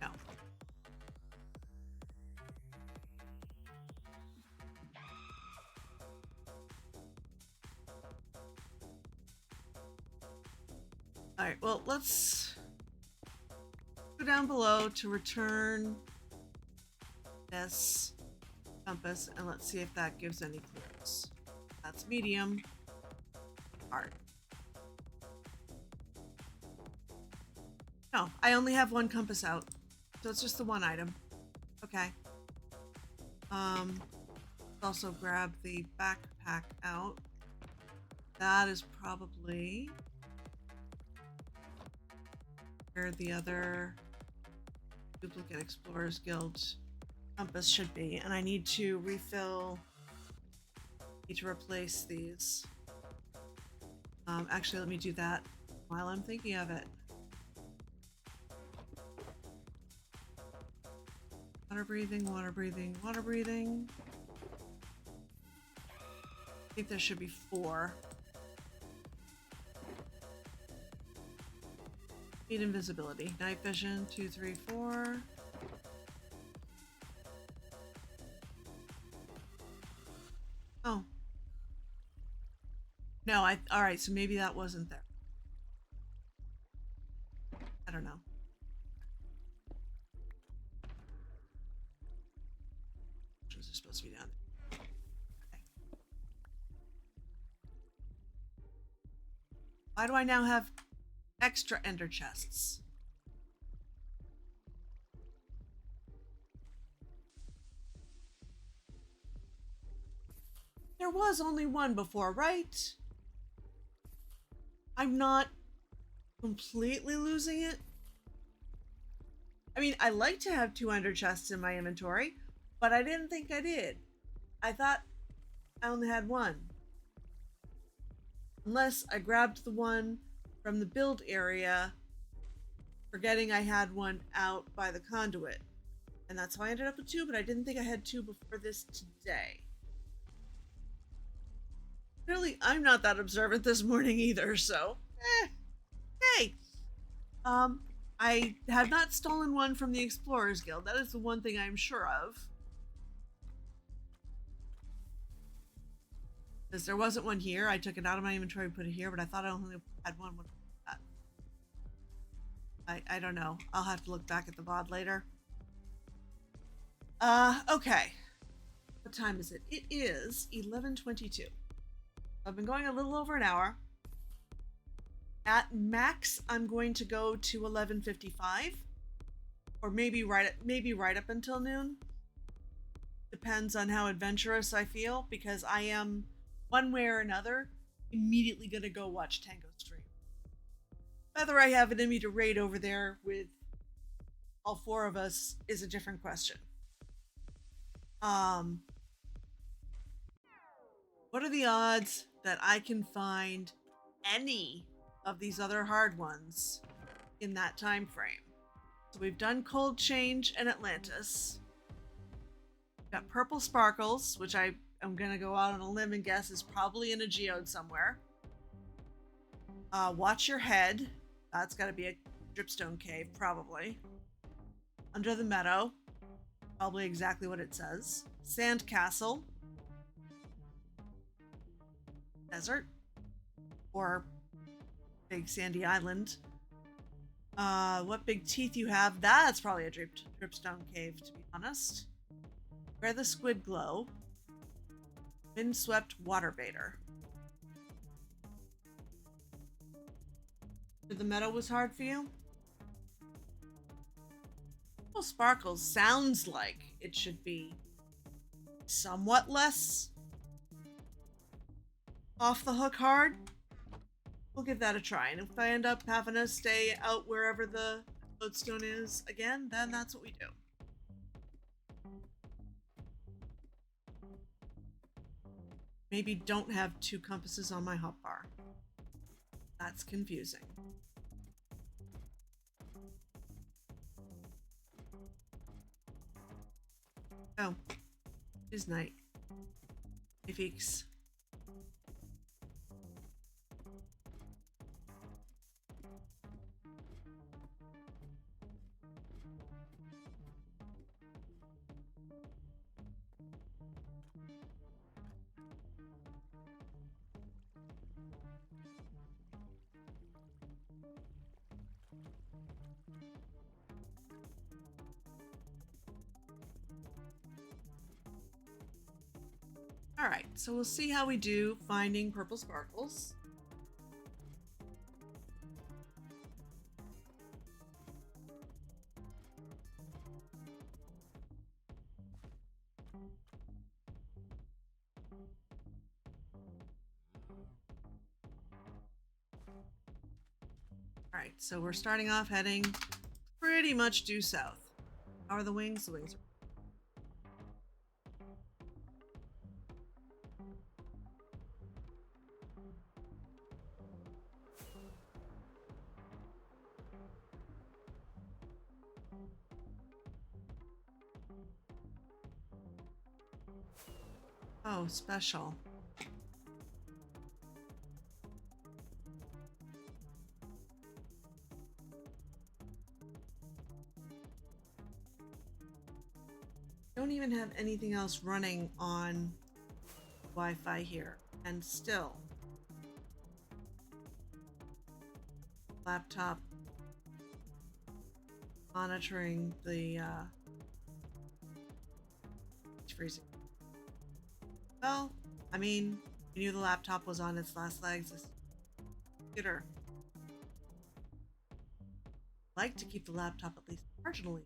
Speaker 1: No. Alright, well, let's go down below to return this compass, and let's see if that gives any clues. That's medium. Hard. No, I only have 1 compass out, so it's just the 1 item. Okay. Also grab the backpack out. That is probably where the other duplicate Explorers Guild compass should be, and I need to refill. Need to replace these. Actually, let me do that while I'm thinking of it. Water breathing, water breathing, water breathing. I think there should be 4. Need invisibility. Night vision, 2, 3, 4. Oh. No, alright, so maybe that wasn't there. I don't know. Which was supposed to be down there. Okay. Why do I now have extra ender chests? There was only 1 before, right? I'm not completely losing it. I mean, I like to have 2 ender chests in my inventory, but I didn't think I did. I thought I only had 1. Unless I grabbed the one from the build area, forgetting I had 1 out by the conduit. And that's how I ended up with 2, but I didn't think I had 2 before this today. Really, I'm not that observant this morning either, so hey. I have not stolen 1 from the Explorers Guild. That is the one thing I'm sure of. Because there wasn't 1 here. I took it out of my inventory and put it here, but I thought I only had 1 with that. I don't know. I'll have to look back at the VOD later. Okay. What time is it? It is 11:22. I've been going a little over an hour. At max, I'm going to go to 11:55, or maybe right up until noon. Depends on how adventurous I feel, because I am, one way or another, immediately gonna go watch Tango stream. Whether I have it in me to raid over there with all four of us is a different question. Um, what are the odds that I can find any of these other hard ones in that time frame? So we've done Cold Change and Atlantis. We've got Purple Sparkles, which I am gonna go out on a limb and guess is probably in a geode somewhere. Watch Your Head. That's got to be a dripstone cave, probably. Under the Meadow. Probably exactly what it says. Sand Castle. Desert. Or Big Sandy Island. What big teeth you have? That's probably a dripstone cave, to be honest. Where the Squid Glow. Windswept Water Baiter. The Meadow was hard for you? Well, Sparkles sounds like it should be somewhat less off the hook hard. We'll give that a try. And if I end up having to stay out wherever the lodestone is again, then that's what we do. Maybe don't have two compasses on my hotbar. That's confusing. Oh, it is night. Hey, Feeks. All right, so we'll see how we do finding purple sparkles. All right, so we're starting off heading pretty much due south. How are the wings? The wings are... Oh, special. Don't even have anything else running on Wi-Fi here, and still laptop monitoring the it's freezing. Well, I mean, we knew the laptop was on its last legs. This computer. I'd like to keep the laptop at least marginally.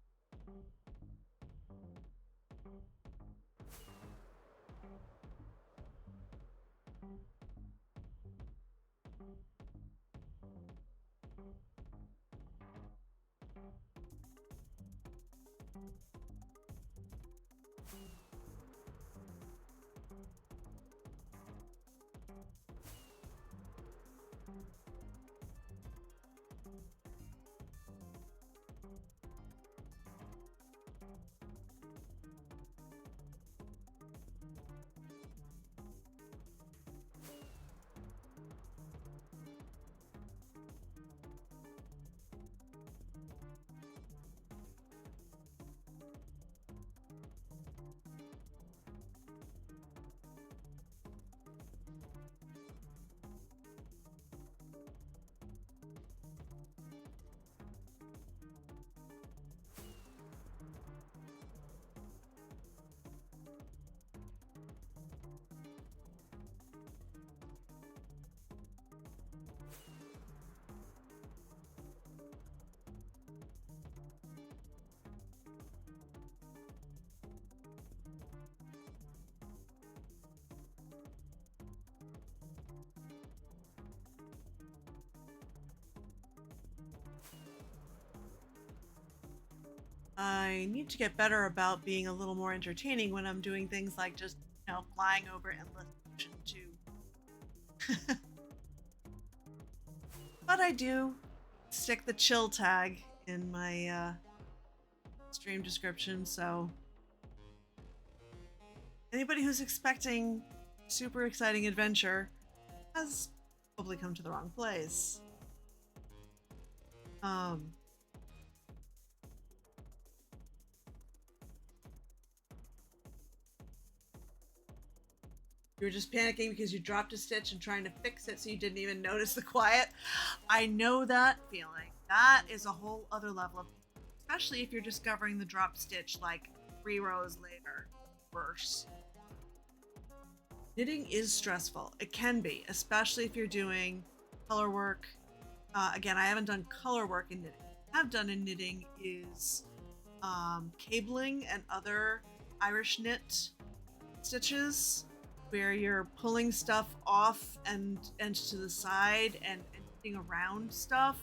Speaker 1: I need to get better about being a little more entertaining when I'm doing things like just, flying over endless ocean too. But I do stick the chill tag in my stream description, so anybody who's expecting super exciting adventure has probably come to the wrong place. Um, you were just panicking because you dropped a stitch and trying to fix it so you didn't even notice the quiet. I know that feeling. That is a whole other level of, especially if you're discovering the dropped stitch like 3 rows later. Worse. Knitting is stressful. It can be, especially if you're doing color work. Again, I haven't done color work in knitting. What I have done in knitting is cabling and other Irish knit stitches where you're pulling stuff off and to the side and knitting around stuff.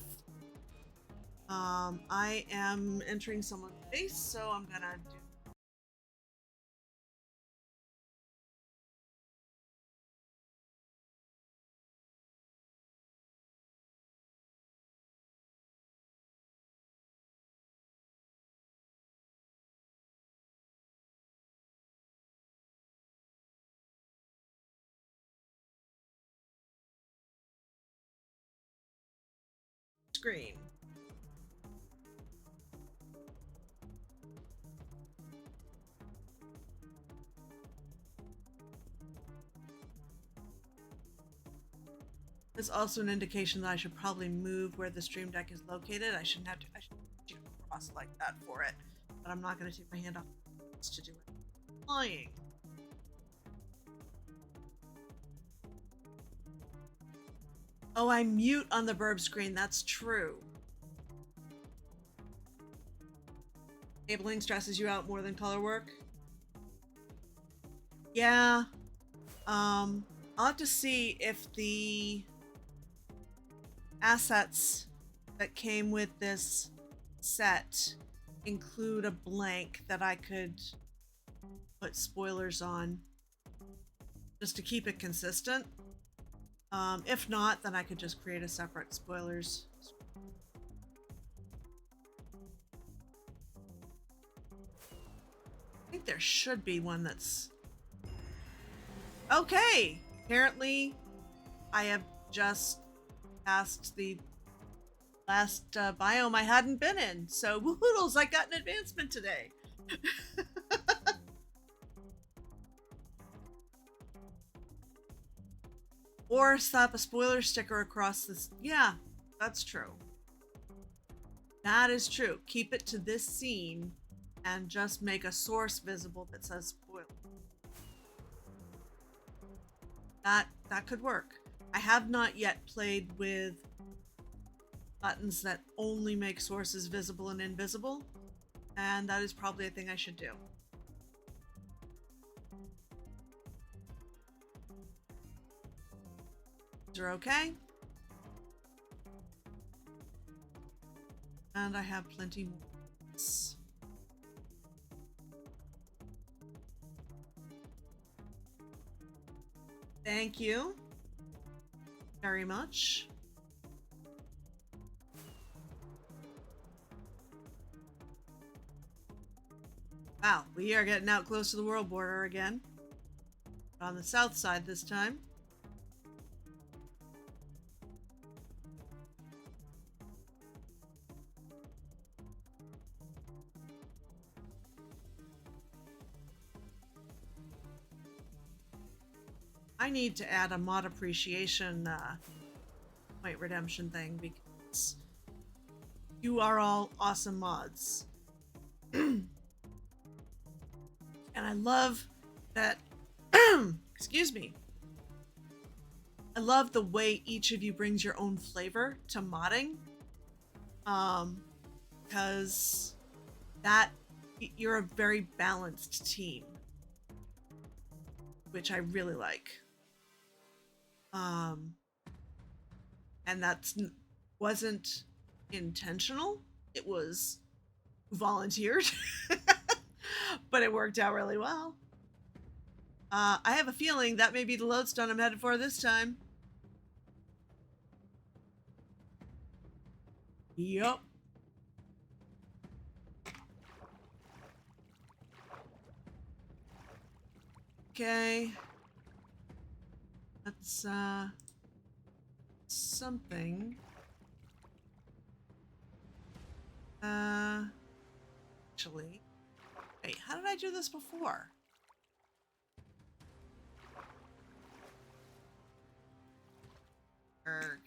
Speaker 1: I am entering someone's face, so I'm gonna do screen. It's also an indication that I should probably move where the stream deck is located. I shouldn't have to. I should cross like that for it, but I'm not going to take my hand off to do it. Flying. Oh, I mute on the burb screen. That's true. Cabling stresses you out more than color work. Yeah. I'll have to see if the assets that came with this set include a blank that I could put spoilers on just to keep it consistent. If not, then I could just create a separate spoilers. I think there should be one that's okay. Apparently, I have just passed the last biome I hadn't been in. So, woohoodles, I got an advancement today. Or slap a spoiler sticker across this. Yeah, that's true. That is true. Keep it to this scene and just make a source visible that says spoiler. That could work. I have not yet played with buttons that only make sources visible and invisible, and that is probably a thing I should do. Is there okay? And I have plenty more. Thank you very much. Wow, we are getting out close to the world border again. On the south side this time. I need to add a mod appreciation point redemption thing because you are all awesome mods. And I love that, excuse me. I love the way each of you brings your own flavor to modding. Because that you're a very balanced team, which I really like. And that wasn't intentional. It was who volunteered, but it worked out really well. I have a feeling that may be the lodestone I'm headed for this time. Yup. Okay. That's, something. Actually. Wait, how did I do this before? Erg.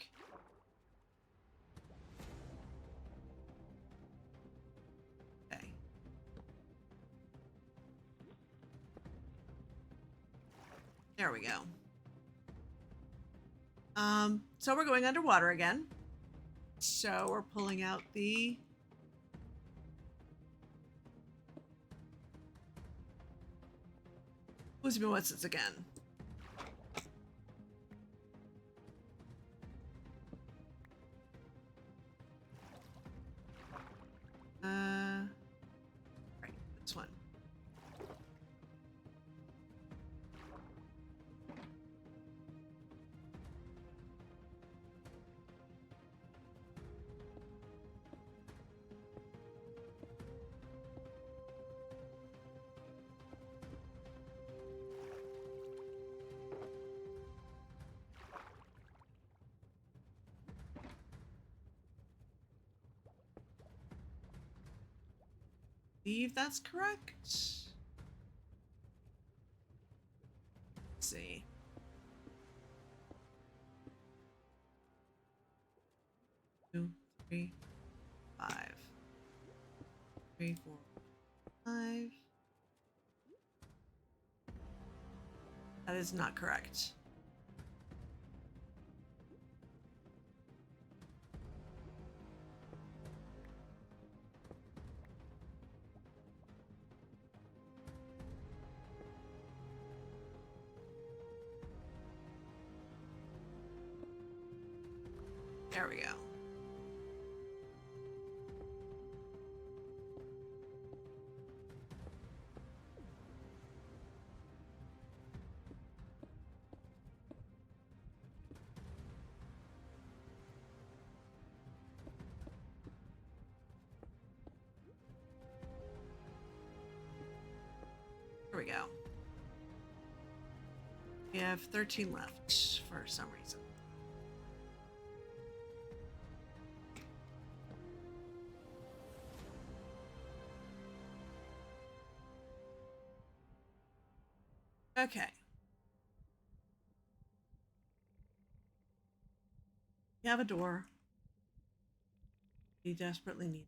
Speaker 1: Okay. There we go. So we're going underwater again. So we're pulling out the who's been what's this again? Right, this one. I believe that's correct. Let's see. 2, 3, 5. 3, 4, 5. That is not correct. There we go. There we go. We have 13 left for some reason. Okay. We have a door. We desperately need.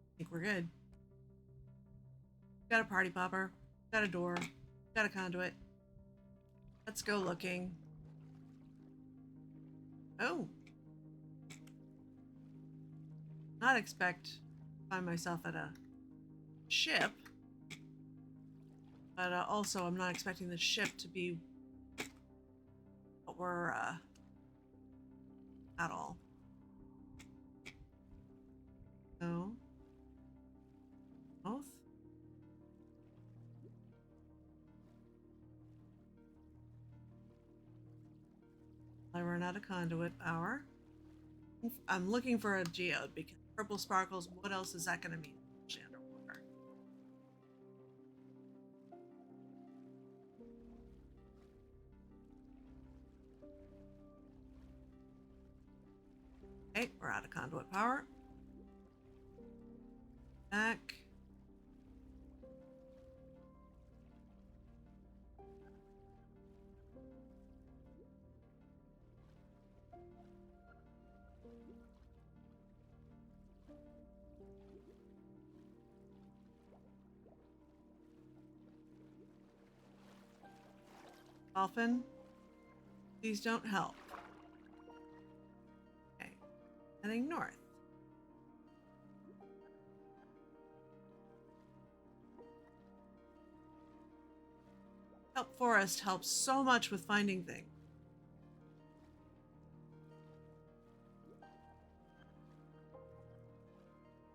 Speaker 1: I think we're good. Got a party popper. Got a door. Got a conduit. Let's go looking. Oh. Not expect to find myself at a ship. But also, I'm not expecting the ship to be what we're at all. So, both. I run out of conduit power. I'm looking for a geode because purple sparkles. What else is that going to mean? Underwater. Okay, we're out of conduit power. Back. Dolphin, please don't help. Okay, heading north. Kelp Forest helps so much with finding things.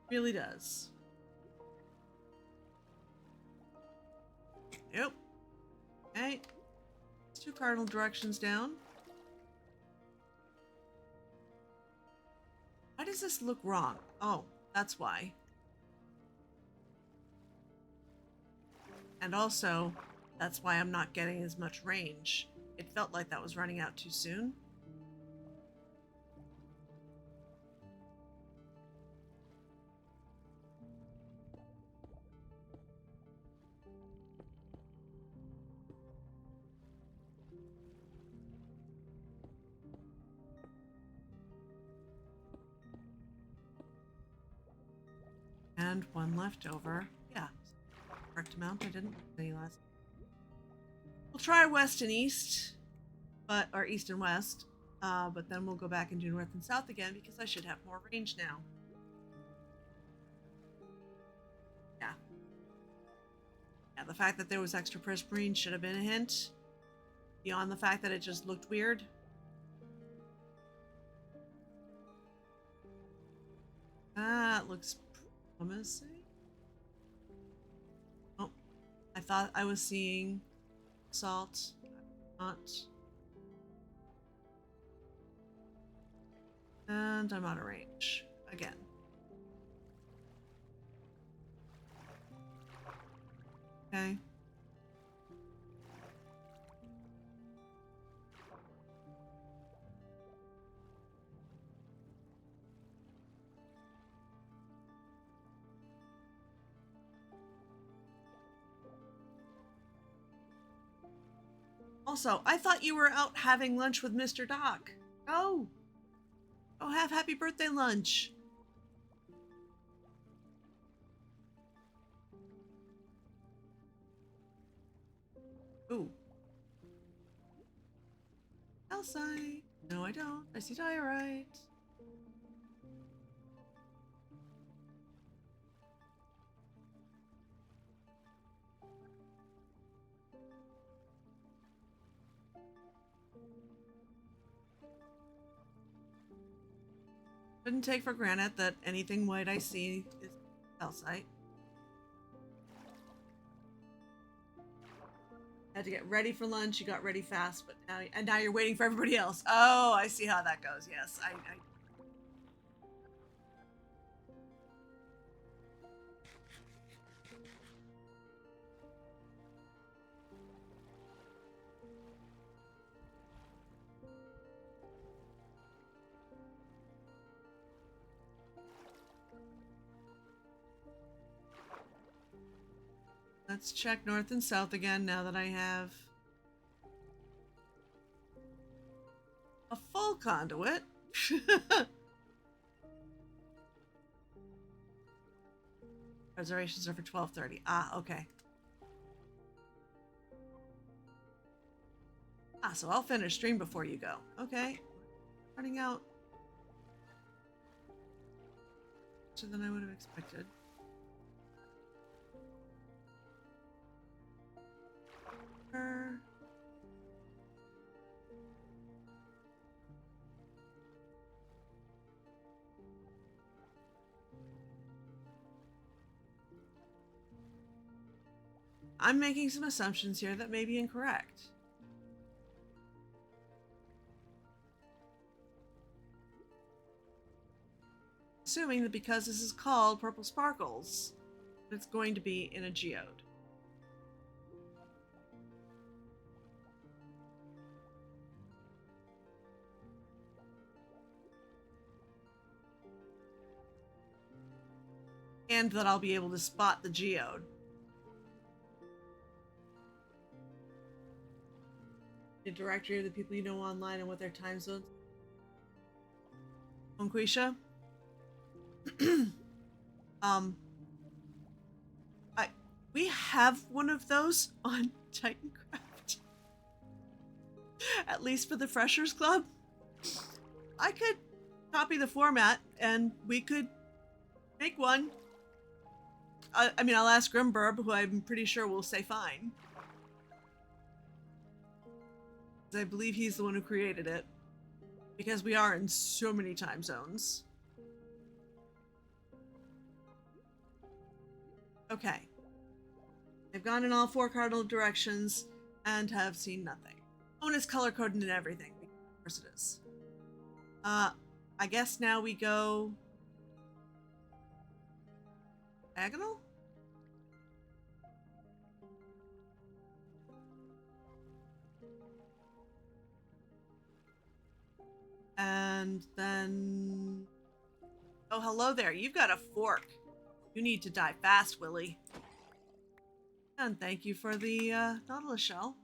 Speaker 1: Really does. Nope. Okay. It's 2 cardinal directions down. Why does this look wrong? Oh, that's why. And also, that's why I'm not getting as much range. It felt like that was running out too soon. And 1 left over. Yeah, correct amount. I didn't put any last. We'll try west and east, or east and west, but then we'll go back and do north and south again because I should have more range now. Yeah. Yeah, the fact that there was extra prismarine should have been a hint. Beyond the fact that it just looked weird. That looks promising. Oh, I thought I was seeing salt. Not. And I'm out of range again. Okay. Also, I thought you were out having lunch with Mr. Doc. Oh. Oh, have happy birthday lunch. Ooh. Calcite. No, I don't. I see diorite. Couldn't take for granted that anything white I see is calcite. Had to get ready for lunch. You got ready fast, but now you're waiting for everybody else. Oh, I see how that goes. Yes, I Let's check north and south again now that I have a full conduit. Reservations are for 12:30. Ah, okay. Ah, so I'll finish stream before you go. Okay. Running out faster than I would have expected. I'm making some assumptions here that may be incorrect. Assuming that because this is called Purple Sparkles, it's going to be in a geode. And that I'll be able to spot the geode. The directory of the people you know online and what their time zones. Unquisha? We have one of those on Titancraft. At least for the Freshers Club. I could copy the format and we could make one. I mean, I'll ask Grimburb, who I'm pretty sure will say fine. I believe he's the one who created it. Because we are in so many time zones. Okay. I've gone in all 4 cardinal directions and have seen nothing. Oh, and it's color coded and everything. Of course it is. I guess now we go diagonal? And then... Oh, hello there. You've got a fork. You need to die fast, Willie. And thank you for the Nautilus shell.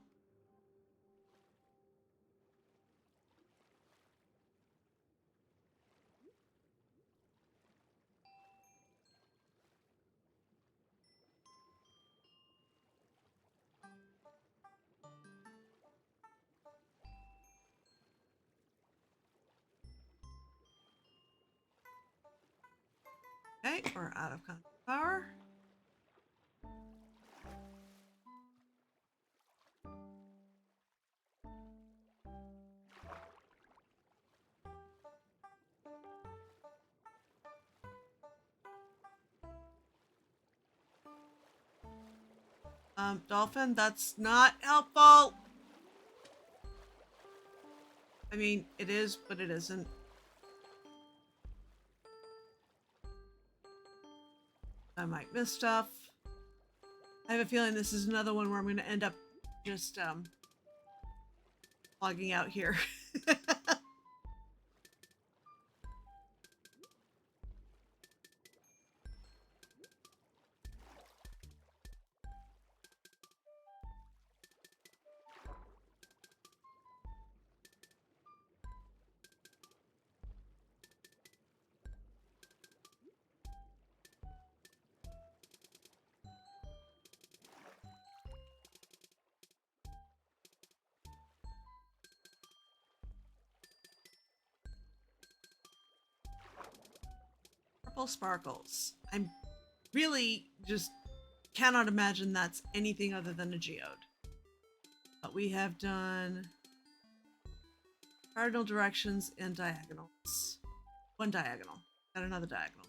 Speaker 1: Okay, we're out of contact power. Dolphin, that's not helpful. I mean, it is, but it isn't. I might miss stuff. I have a feeling this is another one where I'm going to end up just logging out here. Purple sparkles. I'm really just cannot imagine that's anything other than a geode. But we have done cardinal directions and diagonals. One diagonal. Got another diagonal.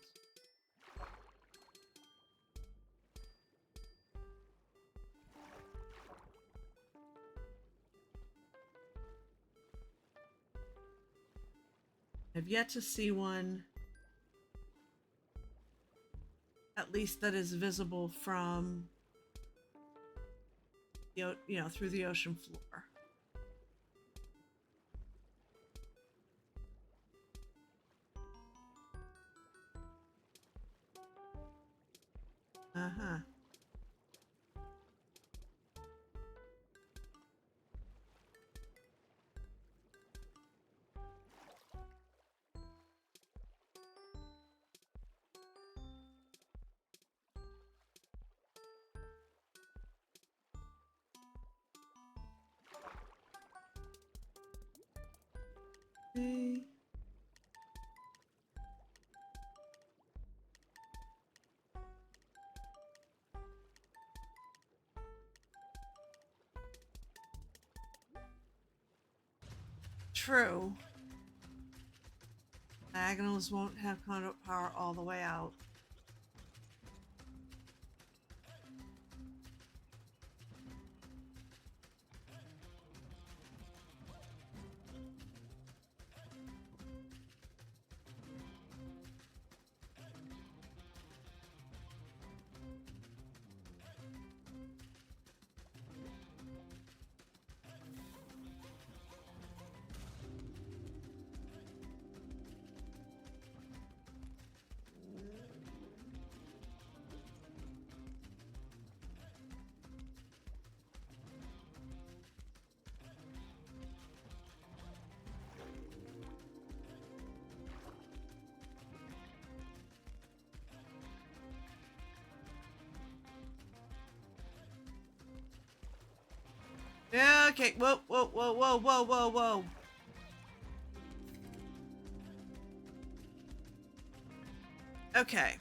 Speaker 1: I've yet to see one, at least that is visible from the, through the ocean floor. Uh-huh. Okay. True. Diagonals won't have conduit power all the way out. Yeah, okay. Whoa, whoa, whoa, whoa, whoa, whoa, whoa. Okay.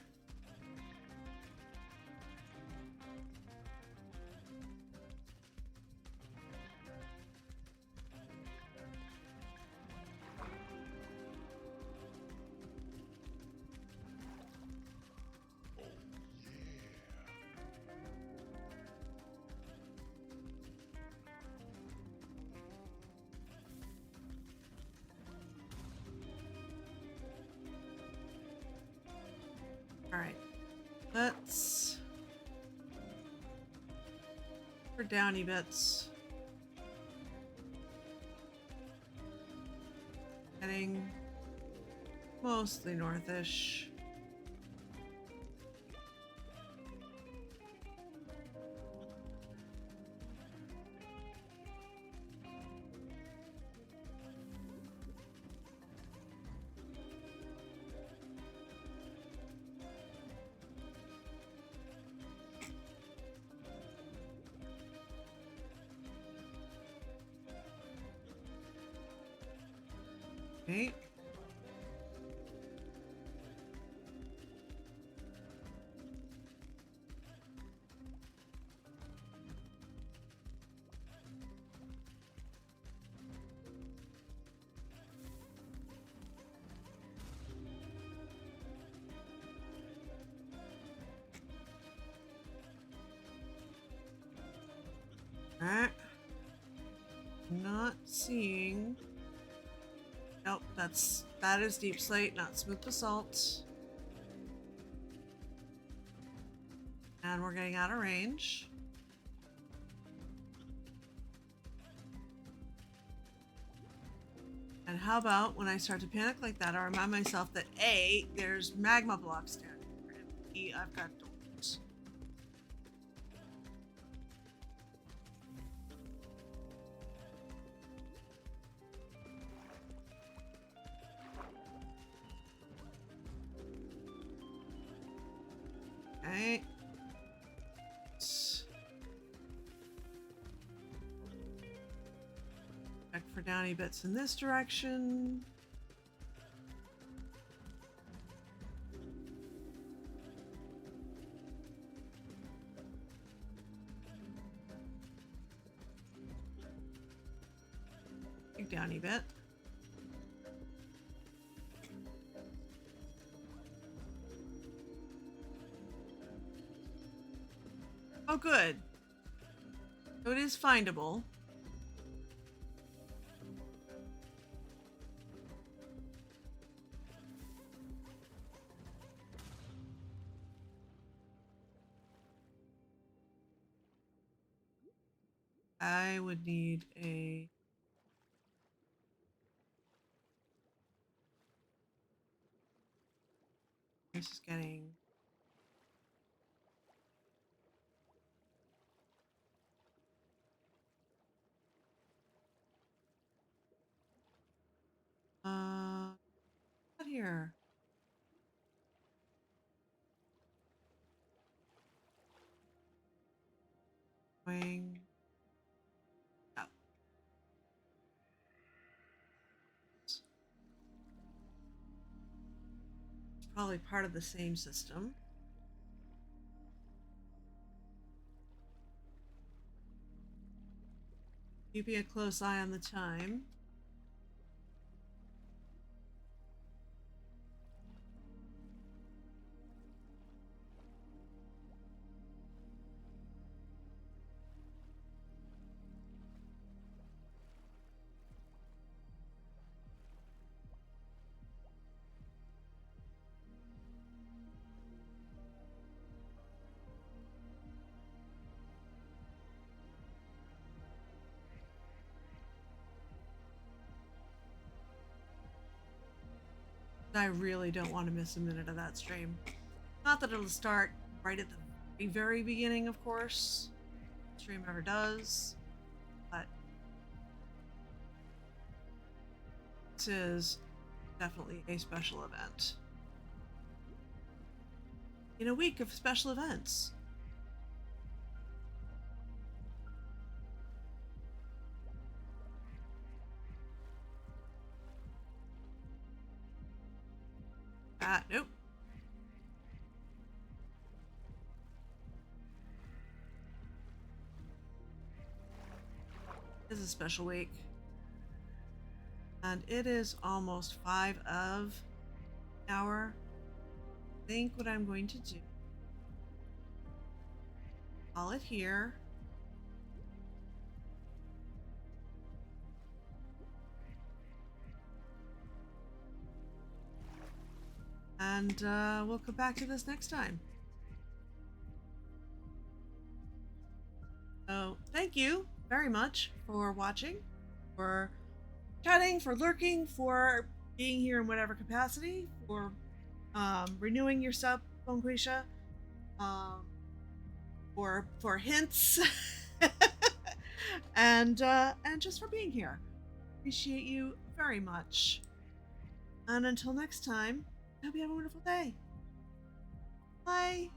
Speaker 1: All right. Let's for downy bits. Heading mostly northish. Okay. Alright. Not seeing. Nope, that is deep slate, not smooth basalt. And we're getting out of range. And how about when I start to panic like that, I remind myself that A, there's magma blocks down here, and B, I've got doors. Okay. Check for downy bits in this direction. Big downy bit. Oh, good. So it is findable. I would need a... This is getting... Not here. Wing. Oh. It's probably part of the same system. Keeping a close eye on the time. I really don't want to miss a minute of that stream. Not that it'll start right at the very beginning, of course. The stream ever does. But this is definitely a special event. In a week of special events. Nope. This is a special week. And it is almost 5 of an hour. I think what I'm going to do, call it here. And we'll come back to this next time. So thank you very much for watching, for chatting, for lurking, for being here in whatever capacity, for renewing your sub, Bonquisha, for hints, and just for being here. Appreciate you very much. And until next time, I hope you have a wonderful day. Bye.